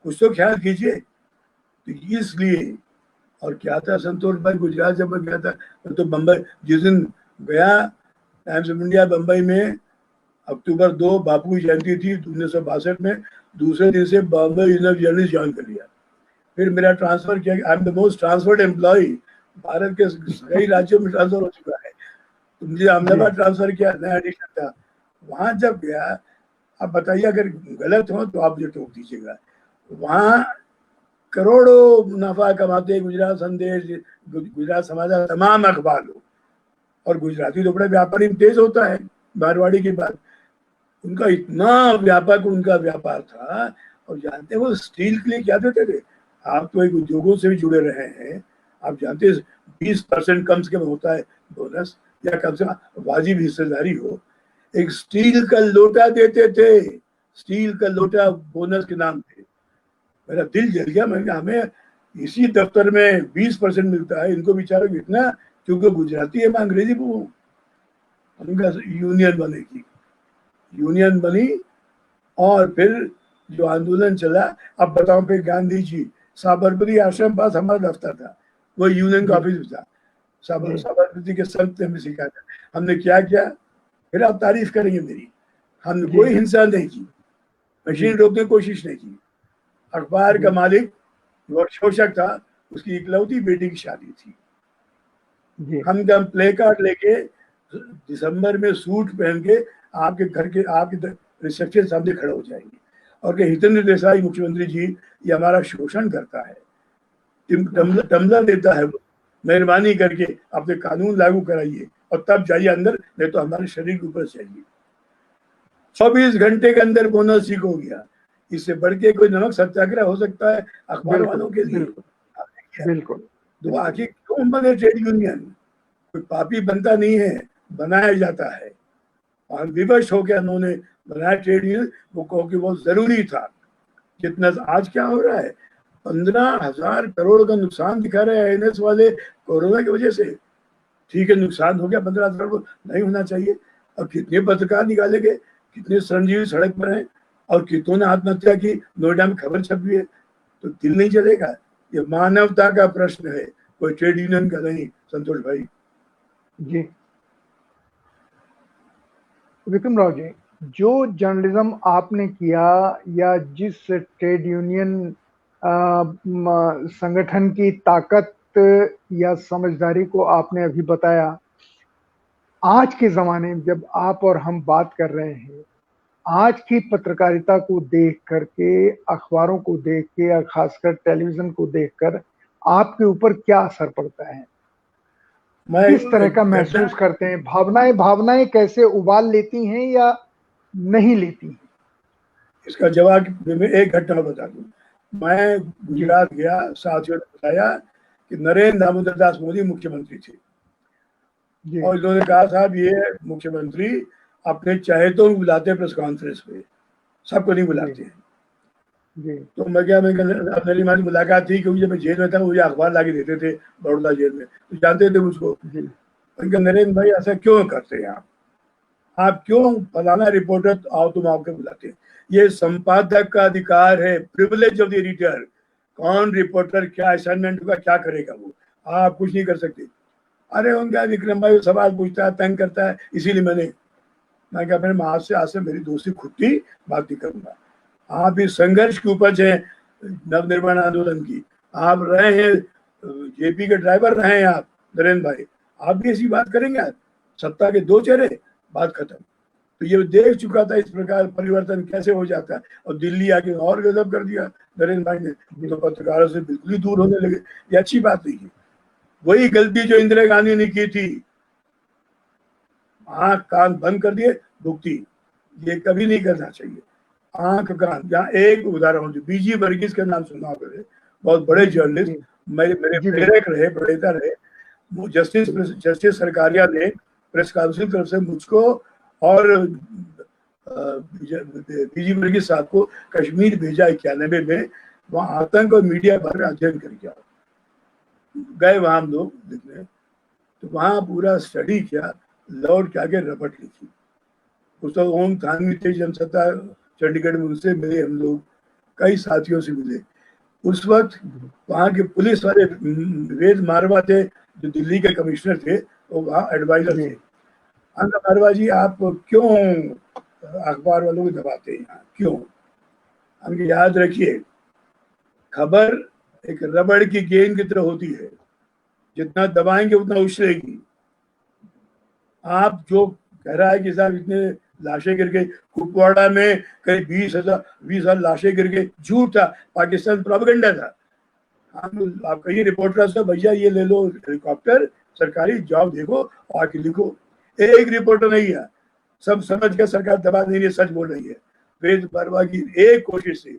कुछ तो ख्याल कीजिए। तो इसलिए, और क्या था संतोष भाई, गुजरात जब मैं गया था तो बम्बई जिस दिन गया, टाइम्स ऑफ इंडिया बम्बई में अक्टूबर 2 बापू की जयंती थी 1962 में, दूसरे दिन से बॉम्बे यूनिवर्सिटी जर्नलिस्ट ज्वाइन कर लिया। फिर मेरा ट्रांसफर किया, I am the most transferred employee, Bharat के कई राज्यों में ट्रांसफर हो चुका है। तो मुझे अहमदाबाद ट्रांसफर किया, नया एडिशन था। वहां जब गया, अब बताइए अगर गलत हो तो आप मुझे टोक दीजिएगा, वहां करोड़ों मुनाफा कमाते गुजरात संदेश, गुजरात समाचार, तमाम अखबार लोग, और गुजराती तो बड़ा व्यापारी तेज होता है मारवाड़ी के बाद, उनका इतना व्यापक उनका व्यापार था। और जानते हैं वो स्टील के लिए क्या देते थे? आप तो एक उद्योगों से भी जुड़े रहे हैं, आप जानते हैं 20% कम से कम होता है बोनस, या कम से कम वाजिब हिस्सेदारी हो। एक स्टील का लोटा देते थे, स्टील का लोटा बोनस के नाम पे। मेरा दिल जल गया, मैंने कहा हमें इसी दफ्तर में 20% मिलता है, इनको बेचारों को इतना, क्योंकि गुजराती है, मैं अंग्रेजी बोलूँ। उनका यूनियन बनेगी, यूनियन बनी, और फिर जो आंदोलन चला, अब बताओ, फिर गांधी जी, साबरमती आश्रम पास हमारा दफ्तर था, वो यूनियन का ऑफिस था, साबरमती के संत ने हमें सिखाया था। हमने क्या किया, फिर आप तारीफ करेंगे मेरी, हमने कोई हिंसा नहीं की, मशीन रोकने की कोशिश नहीं की। अखबार का मालिक जो शोषक था, उसकी इकलौती बेटी की शादी थी। हम प्ले कार्ड लेके दिसंबर में सूट पहन के आपके घर के आपके रिसेप्शन सामने खड़े हो जाएंगे और कि हितेंद्र देसाई मुख्यमंत्री जी ये हमारा शोषण करता है, टम्बलर देता है, मेहरबानी करके अपने कानून लागू कराइए और तब जाइए अंदर, नहीं तो हमारे शरीर के ऊपर चाहिए। 24 घंटे के अंदर बोनस ठीक हो गया। इससे बढ़ के कोई नमक सत्याग्रह हो सकता है अखबार वालों के लिए? बिल्कुल। तो आखिर क्यों बने ट्रेड यूनियन? कोई पापी बनता नहीं है, बनाया जाता है। और विवश हो गया उन्होंने बनाया ट्रेड यूनियन, वो कहो कि वो जरूरी था। कितना आज क्या हो रहा है, 15,000 करोड़ का नुकसान दिखा रहे हैं आईएनएस वाले कोरोना की वजह से। ठीक है, नुकसान हो गया 15,000 करोड़, नहीं होना चाहिए। अब कितने पत्रकार निकाले गए, कितने श्रमजीवी सड़क पर हैं, और कितनों ने आत्महत्या की, नोएडा में खबर छपी है। तो दिल नहीं चलेगा? ये मानवता का प्रश्न है, कोई ट्रेड यूनियन का नहीं संतोष भाई। जी विक्रम राव जी, जो जर्नलिज्म आपने किया या जिस ट्रेड यूनियन संगठन की ताकत या समझदारी को आपने अभी बताया, आज के ज़माने में जब आप और हम बात कर रहे हैं, आज की पत्रकारिता को देख करके, अखबारों को देख के या खासकर टेलीविज़न को देखकर आपके ऊपर क्या असर पड़ता है? मैं किस तरह का घटना, महसूस करते हैं? भावनाएँ भावनाएँ कैसे उबाल लेती हैं या नहीं लेती हैं? इसका जवाब मैं एक घटना बता दूं। मैं जी, गुजरात गया, साथियों ने बताया कि नरेंद्र दामोदर दास मोदी मुख्यमंत्री थे जी, और इन्होंने कहा साहब ये मुख्यमंत्री अपने चहेतों को बुलाते हैं प्रेस कॉन्फ्रेंस पे, सबको नहीं जी, बुलाते हैं। जी, तो मैं क्या, मैं अपने लिए हमारी मुलाकात थी क्योंकि जब मैं जेल में था मुझे अखबार ला के देते थे बड़ौदा जेल में, तो जानते थे मुझको। जी, उनका, नरेंद्र भाई ऐसा क्यों करते हैं आप क्यों फलाना रिपोर्टर आओ तुम आपके बुलाते हैं? ये संपादक का अधिकार है, प्रिविलेज ऑफ द एडिटर। कौन रिपोर्टर क्या असाइनमेंट होगा, क्या करेगा वो, आप कुछ नहीं कर सकते। अरे उनका विक्रम भाई सवाल पूछता है, तंग करता है, इसीलिए मैं क्या, मैंने आज से मेरी दोस्ती खुद की बात नहीं करूंगा। आप इस संघर्ष की उपज है नवनिर्माण आंदोलन की। आप रहे हैं जेपी के ड्राइवर रहे हैं आप, नरेंद्र भाई, आप भी ऐसी बात करेंगे? सत्ता के दो चेहरे, बात खत्म। तो ये देख चुका था इस प्रकार परिवर्तन कैसे हो जाता है, और दिल्ली आके और गजब कर दिया नरेंद्र भाई ने। वो जी, तो पत्रकारों से बिल्कुल ही दूर होने लगे। ये अच्छी बात नहीं है। वही गलती जो इंदिरा गांधी ने की थी, आंख कान बंद कर दिए, भुगती। ये कभी नहीं करना चाहिए। आंख कान, यहाँ एक उदाहरण जो बीजी वर्गीस का नाम सुना होगा, बहुत बड़े जी, जी, जर्नलिस्ट, जी, मेरे मेरे जी, प्रेरक बिल्कुल, रहे, प्रणेता रहे। वो जस्टिस जस्टिस सरकारिया ने प्रेस काउंसिल तरफ से मुझको और बीजी वर्गीस साहब को कश्मीर भेजा 91 में। वहाँ आतंक और मीडिया बारे में अध्ययन करके गए वहां हम लोग देखने। तो वहां पूरा स्टडी किया, लौट के आगे रपट लिखी। उस वक्त ओम थानवी थे जनसत्ता चंडीगढ़ में, उनसे मिले हम लोग, कई साथियों से मिले। उस वक्त जी, वहाँ के पुलिस वाले वेद मारवा थे, जो दिल्ली के कमिश्नर थे, वो वहाँ एडवाइजर जी, थे। अंक मारवा जी, आप क्यों अखबार वालों को दबाते हैं यहाँ, क्यों? अंक याद रखिए, खबर एक रबड़ की गेंद की तरह होती है, जितना दबाएंगे उतना उछलेगी। आप जो कह रहा है कि साहब इतने लाशें गिर गई कुपवाड़ा में, करीब 20,000 लाशें गिर गई, झूठ था, पाकिस्तान प्रोपेगेंडा था। हम आप कहिए रिपोर्टर से, भैया ये ले लो हेलीकॉप्टर, सरकारी जॉब देखो, आके लिखो। एक रिपोर्टर नहीं है, सब समझ के सरकार दबा नहीं रही है, सच बोल रही है। वेद वर्मा की एक कोशिश से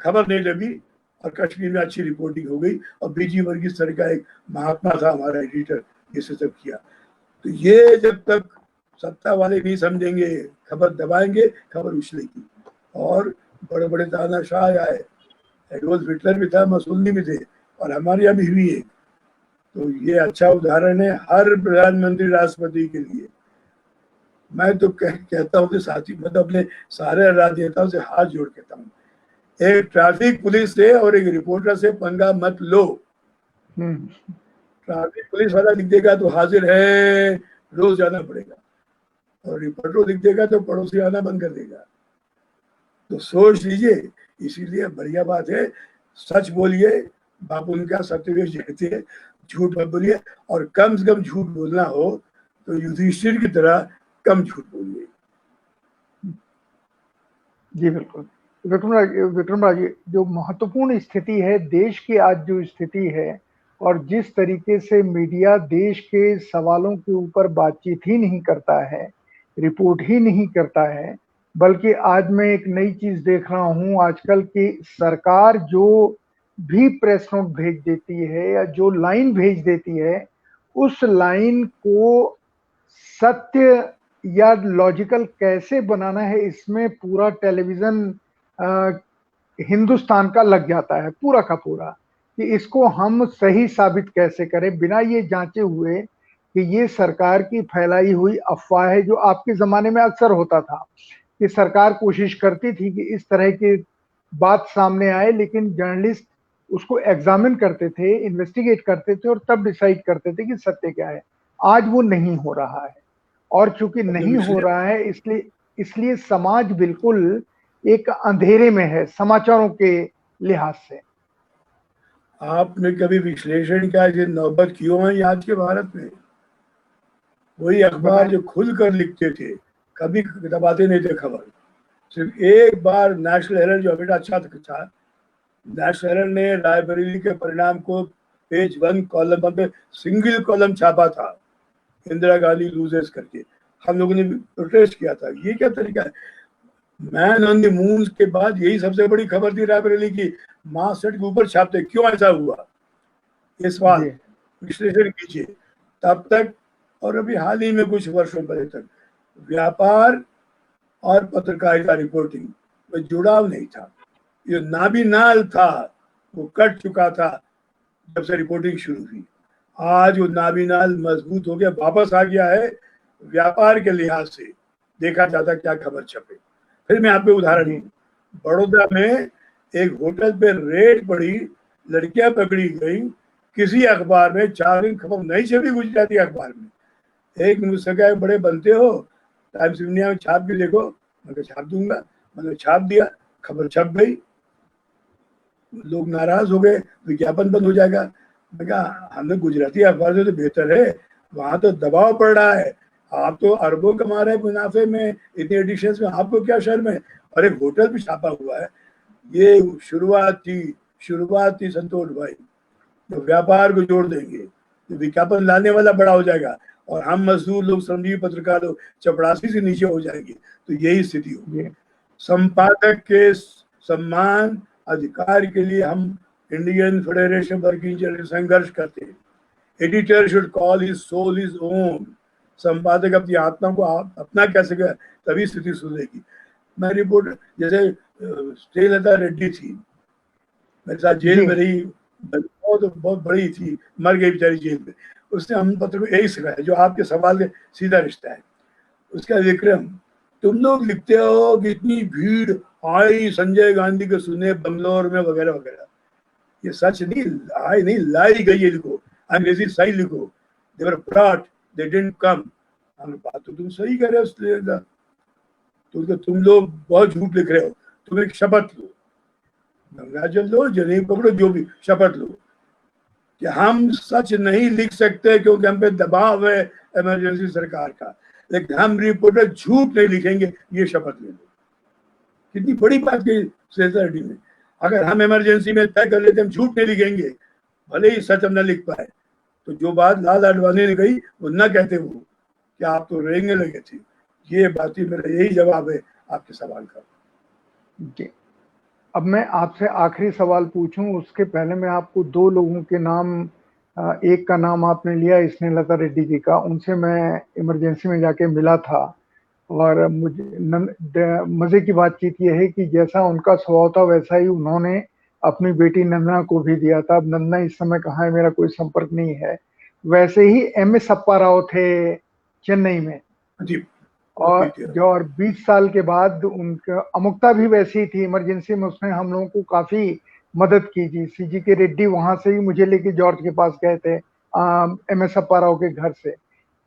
खबर नहीं लगी और कश्मीर में अच्छी रिपोर्टिंग हो गई, और बीजी वर्गीस सर का एक महात्मा था हमारा एडिटर, इसे सब किया। तो ये जब तक सत्ता वाले नहीं समझेंगे, खबर दबाएंगे, खबर उछलेगी। और बड़े बड़े तानाशाह आए, एडोल्फ हिटलर भी था, मसूलनी भी थे, और हमारे यहाँ भी हुई है। तो ये अच्छा उदाहरण है हर प्रधानमंत्री राष्ट्रपति के लिए। मैं तो कहता हूँ कि साथी, मैं तो अपने सारे राजनेताओं से हाथ जोड़ कहता हूँ, एक ट्रैफिक पुलिस से और एक रिपोर्टर से पंगा मत लो। हम्म, ट्रैफिक पुलिस वाला लिख देगा तो हाजिर है, रोज जाना पड़ेगा, और रिपोर्टर लिख देगा तो पड़ोसी आना बंद कर देगा। तो सोच लीजिए। इसीलिए बढ़िया बात है, सच बोलिए। बापू उनका सत्यवेश कहते हैं, झूठ मत बोलिए, और कम से कम झूठ बोलना हो तो युधिष्ठिर की तरह कम झूठ बोलिए। जी, बिल्कुल। विक्रमराज जी, जो महत्वपूर्ण स्थिति है, देश की आज जो स्थिति है और जिस तरीके से मीडिया देश के सवालों के ऊपर बातचीत ही नहीं करता है, रिपोर्ट ही नहीं करता है, बल्कि आज मैं एक नई चीज़ देख रहा हूँ आजकल की सरकार जो भी प्रेस नोट भेज देती है या जो लाइन भेज देती है, उस लाइन को सत्य या लॉजिकल कैसे बनाना है, इसमें पूरा टेलीविजन हिंदुस्तान का लग जाता है, पूरा का पूरा, कि इसको हम सही साबित कैसे करें बिना ये जांचे हुए कि ये सरकार की फैलाई हुई अफवाह है। जो आपके जमाने में अक्सर होता था कि सरकार कोशिश करती थी कि इस तरह की बात सामने आए, लेकिन जर्नलिस्ट उसको एग्जामिन करते थे, इन्वेस्टिगेट करते थे और तब डिसाइड करते थे कि सत्य क्या है। आज वो नहीं हो रहा है, और चूंकि अब जब नहीं हो इसलिए रहा है, इसलिए इसलिए समाज बिल्कुल एक अंधेरे में है समाचारों के लिहाज से। आपने कभी विश्लेषण किया कि नौबत क्यों है आज के भारत में? वही अखबार जो खुलकर लिखते थे, कभी दबाते नहीं थे खबर। सिर्फ एक बार नेशनल हेरल्ड जो हमेशा अच्छा था, नेशनल हेरल्ड ने रायबरेली के परिणाम को पेज 1 कॉलम 1 पे सिंगल कॉलम छापा था, इंदिरा गांधी लूजेस करके। हम लोगों ने प्रोटेस्ट किया था, ये क्या तरीका है। मैन ऑन द मून के बाद यही सबसे बड़ी खबर थी रायबरेली की, मास्टर्ड के ऊपर छापते, क्यों ऐसा हुआ, ये सवाल जी विश्लेषण कीजिए। तब तक और अभी हाल ही में कुछ वर्षों पहले तक व्यापार और पत्रकारिता रिपोर्टिंग में जुड़ाव नहीं था। जो नाबीनाल था वो कट चुका था जब से रिपोर्टिंग शुरू हुई। आज वो नाबीनाल मजबूत हो गया, वापस आ गया है। व्यापार के लिहाज से देखा जाता क्या खबर छपे। फिर मैं आपको उदाहरण जी दूं, बड़ौदा में एक होटल पे रेड पड़ी, लड़कियां पकड़ी गई, किसी अखबार में 4 दिन खबर नहीं छपी गुजराती अखबार में। एक मुझसे कहा बड़े बनते हो, टाइम्स ऑफ इंडिया में छाप के देखो। मैं छाप दूंगा, मैंने छाप दिया, खबर छप गई, लोग नाराज हो गए, विज्ञापन बंद हो जाएगा। मैं कहा हमें गुजराती अखबार से तो बेहतर है, वहां तो दबाव पड़ रहा है, आप तो अरबों कमा रहे हैं मुनाफे में, इतने एडिशन में, आपको क्या शर्म है। और एक होटल भी छापा हुआ है। ये शुरुआत थी संतोष भाई। तो व्यापार को जोड़ देंगे तो विज्ञापन लाने वाला बड़ा हो जाएगा, और हम मजदूर लोग, श्रमजीवी पत्रकार लोग चपरासी से नीचे हो जाएंगे। तो यही स्थिति होगी। जी संपादक के सम्मान अधिकार के लिए हम इंडियन फेडरेशन वर्किंग जर्नलिस्ट संघर्ष करते हैं। Editor should call his soul his own. संपादक अपनी आत्मा को अपना कह सके, तभी स्थिति सुधरेगी। मैं रिपोर्ट जैसे श्रीलता रेड्डी थी, मेरे साथ जेल जी में रही, बहुत बहुत बड़ी थी, मर गई बेचारी जेल में। उसने हम पत्र को यही सिखाया जो आपके सवाल के सीधा रिश्ता है। उसका विक्रम, तुम लोग लिखते हो कि इतनी भीड़ आई संजय गांधी को सुने बंगलोर में वगैरह वगैरह, ये सच नहीं, आई नहीं, लाई गई है, लिखो, अंग्रेजी सही लिखो। They were brought, they didn't come. बात तो तुम सही कह रहे हो, तुम लोग बहुत झूठ लिख रहे हो। तुम एक शपथ लो, गंगा जल लो, जनेऊ पकड़ो, जो भी शपथ लो कि हम सच नहीं लिख सकते क्योंकि हम पे दबाव है इमरजेंसी सरकार का, लेकिन हम रिपोर्टर झूठ नहीं लिखेंगे, ये शपथ ले लो। कितनी बड़ी बात की रेडी में। अगर हम इमरजेंसी में तय कर लेते हम झूठ नहीं लिखेंगे, भले ही सच हम न लिख पाए, तो जो बात लाल आडवाणी ने कही वो न कहते वो कि आप तो रेंगे लगे थे। ये बात ही मेरा यही जवाब है आपके सवाल का। जी। अब मैं आपसे आखिरी सवाल पूछूं उसके पहले मैं आपको दो लोगों के नाम, एक का नाम आपने लिया स्नेहलता रेड्डी जी का, उनसे मैं इमरजेंसी में जाके मिला था। और मुझे मजे की बातचीत ये है कि जैसा उनका स्वभाव था वैसा ही उन्होंने अपनी बेटी नंदना को भी दिया था। अब नंदना इस समय कहाँ है, मेरा कोई संपर्क नहीं है। वैसे ही MS अप्पा राव थे चेन्नई में, जी, और जो और 20 साल के बाद उनका अमुक्ता भी वैसी ही थी, इमरजेंसी में उसने हम लोगों को काफी मदद की थी। CG के रेड्डी वहां से ही मुझे लेके जॉर्ज के पास गए थे, MS अप्पा राव के घर से।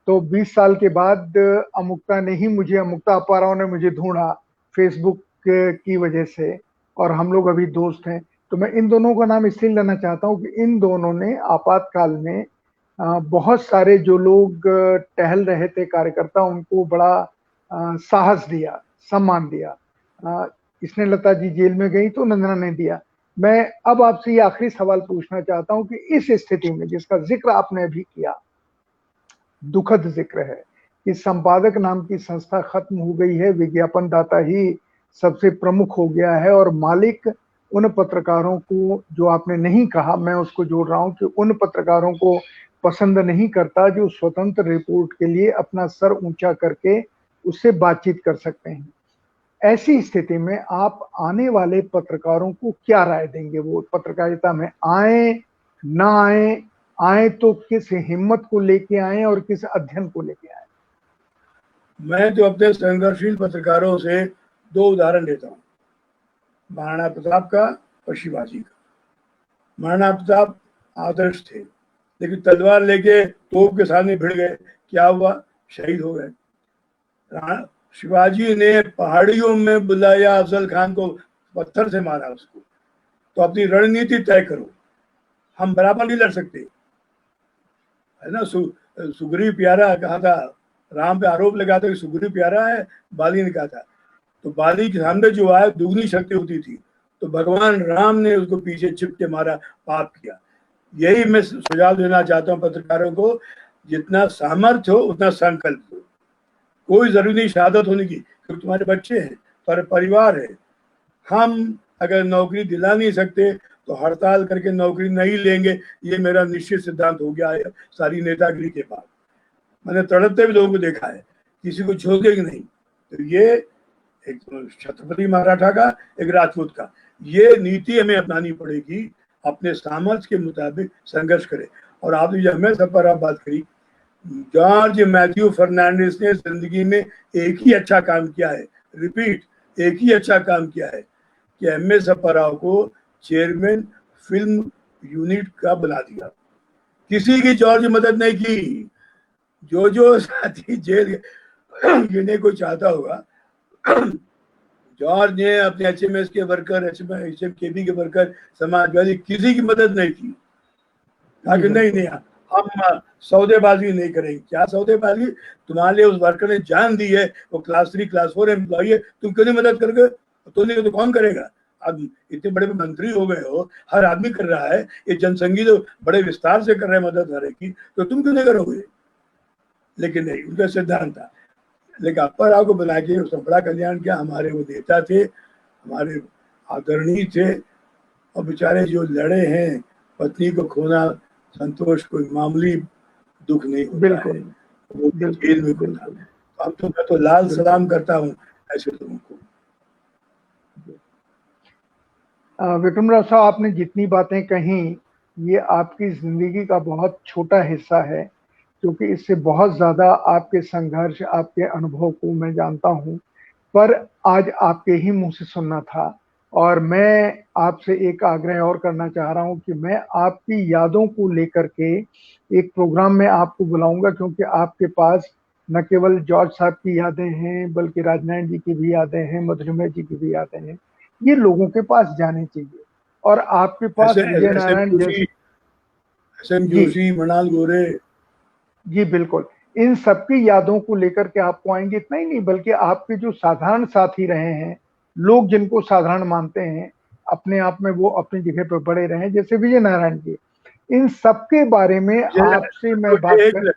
तो 20 साल के बाद अमुक्ता अप्पा राव ने मुझे ढूंढा फेसबुक की वजह से, और हम लोग अभी दोस्त हैं। तो मैं इन दोनों का नाम इसलिए लेना चाहता हूँ कि इन दोनों ने आपातकाल में बहुत सारे जो लोग टहल रहे थे कार्यकर्ता, उनको बड़ा साहस दिया, सम्मान दिया। स्नेहलता जी जेल में गई तो नंदना ने दिया। मैं अब आपसे ये आखिरी सवाल पूछना चाहता हूँ कि इस स्थिति में जिसका जिक्र आपने अभी किया, दुखद जिक्र है कि संपादक नाम की संस्था खत्म हो गई है, विज्ञापन दाता ही सबसे प्रमुख हो गया है, और मालिक उन पत्रकारों को, जो आपने नहीं कहा मैं उसको जोड़ रहा हूं, कि उन पत्रकारों को पसंद नहीं करता जो स्वतंत्र रिपोर्ट के लिए अपना सर ऊंचा करके उससे बातचीत कर सकते हैं। ऐसी स्थिति में आप आने वाले पत्रकारों को क्या राय देंगे, वो पत्रकारिता में आए ना आए, आए तो किस हिम्मत को लेके आए और किस अध्ययन को लेके आए? मैं तो अपने संघर्षशील पत्रकारों से 2 उदाहरण देता हूँ, महाराणा प्रताप का और शिवाजी का। महाराणा प्रताप आदर्श थे, लेकिन तलवार लेके तोप के सामने भिड़ गए, क्या हुआ, शहीद हो गए। शिवाजी ने पहाड़ियों में बुलाया अफजल खान को, पत्थर से मारा उसको। तो अपनी रणनीति तय करो, हम बराबर नहीं लड़ सकते, है ना। सुग्रीव प्यारा कहा था राम पे आरोप लगाता कि सुग्रीव प्यारा है, बाली ने कहा था। तो बाली के सामने जो आया दुगनी शक्ति होती थी, तो भगवान राम ने उसको पीछे छिप के मारा, पाप किया। यही मैं सुझाव देना चाहता हूँ पत्रकारों को, जितना सामर्थ्य हो उतना संकल्प हो। कोई जरूरी नहीं शहादत होने की, क्योंकि तुम्हारे बच्चे हैं, तुम्हारे परिवार है। हम अगर नौकरी दिला नहीं सकते तो हड़ताल करके नौकरी नहीं लेंगे, ये मेरा निश्चित सिद्धांत हो गया है सारी नेतागिरी के बाद। मैंने तड़पते भी लोगों को देखा है, किसी को छोड़ेगी नहीं। तो ये एक छत्रपति मराठा का, एक राजपूत का, ये नीति हमें अपनानी पड़ेगी, अपने सामर्थ्य के मुताबिक संघर्ष करें। और आपने जो हमें सब पर आप बात करी, जॉर्ज मैथ्यू फर्नांडिस ने जिंदगी में एक ही अच्छा काम किया है, रिपीट, एक ही अच्छा काम किया है कि एम.एस. सप्पाराव को चेयरमैन फिल्म यूनिट का बना दिया। किसी की जॉर्ज मदद नहीं की। जो साथी जेल गिरने को चाहता होगा, जॉर्ज ने अपने एचएमएस के वर्कर, एचएमकेबी के वर्कर, समाजवादी, किसी की मदद नहीं की। ताकि नहीं हम सौदेबाजी नहीं करेंगे। क्या सौदेबाजी? तुम्हारे लिए उस वर्कर ने जान दी है, वो क्लास 3 क्लास 4 एम्प्लॉई है, तुम क्यों नहीं मदद करोगे? तो नहीं तो कौन करेगा? अब इतने बड़े मंत्री हो गए हो, हर आदमी कर रहा है, ये जनसंघी तो बड़े विस्तार से कर रहे हैं मदद हर एक की, तो तुम क्यों नहीं करोगे? लेकिन नहीं, उनका सिद्धांत था। लेकिन अप्पाराव को बना के उसका बड़ा कल्याण किया। हमारे वो नेता थे, हमारे आदरणीय थे, और बेचारे जो लड़े हैं, पत्नी को खोना संतोष कोई मामूली दुख नहीं होता है, वो जेल में खोना। अब तो मैं तो लाल सलाम करता हूँ ऐसे लोगों को। विक्रम राव साहब, आपने जितनी बातें कही, ये आपकी जिंदगी का बहुत छोटा हिस्सा है, क्योंकि इससे बहुत ज्यादा आपके संघर्ष, आपके अनुभव को मैं जानता हूं, पर आज आपके ही मुंह से सुनना था। और मैं आपसे एक आग्रह और करना चाह रहा हूं कि मैं आपकी यादों को लेकर के एक प्रोग्राम में आपको बुलाऊंगा, क्योंकि आपके पास न केवल जॉर्ज साहब की यादें हैं, बल्कि राजनारायण जी की भी यादें हैं, मधुमेह जी की भी यादें हैं। ये लोगों के पास जाने चाहिए। और आपके पास विजय नारायण जैसे, एस.एम. जोशी, मृणाल गोरे, जी बिल्कुल, इन सबकी यादों को लेकर के आपको आएंगे। इतना ही नहीं, बल्कि आपके जो साधारण साथी रहे हैं, लोग जिनको साधारण मानते हैं, अपने आप में वो अपनी जगह पर बड़े रहे, जैसे विजय नारायण जी, इन सबके बारे में आपसे मैं बात कर।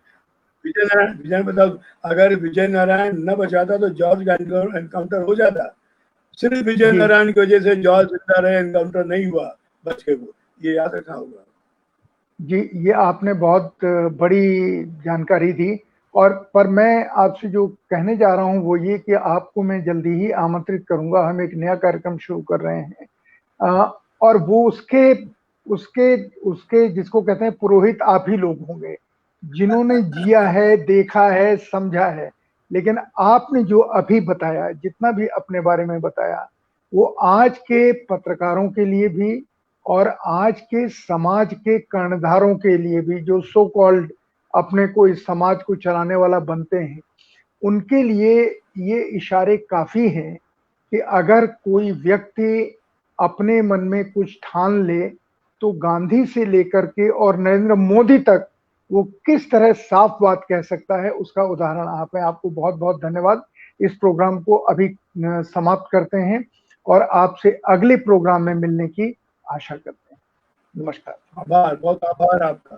विजय नारायण बताओ, अगर विजय नारायण न बचाता तो जॉर्ज का एनकाउंटर हो जाता। सिर्फ विजय नारायण की वजह से जॉर्ज जिंदा रहे, एनकाउंटर नहीं हुआ, बच के वो, ये याद रखना होगा। जी, ये आपने बहुत बड़ी जानकारी दी। और पर मैं आपसे जो कहने जा रहा हूं वो ये कि आपको मैं जल्दी ही आमंत्रित करूंगा। हम एक नया कार्यक्रम शुरू कर रहे हैं, और वो उसके उसके उसके जिसको कहते हैं पुरोहित आप ही लोग होंगे, जिन्होंने जिया है, देखा है, समझा है। लेकिन आपने जो अभी बताया, जितना भी अपने बारे में बताया, वो आज के पत्रकारों के लिए भी और आज के समाज के कर्णधारों के लिए भी, जो सो कॉल्ड अपने को इस समाज को चलाने वाला बनते हैं, उनके लिए ये इशारे काफी हैं कि अगर कोई व्यक्ति अपने मन में कुछ ठान ले, तो गांधी से लेकर के और नरेंद्र मोदी तक वो किस तरह साफ बात कह सकता है, उसका उदाहरण आप है। आपको बहुत बहुत धन्यवाद। इस प्रोग्राम को अभी समाप्त करते हैं और आपसे अगले प्रोग्राम में मिलने की आशा करते हैं। नमस्कार। आभार, बहुत आभार आपका।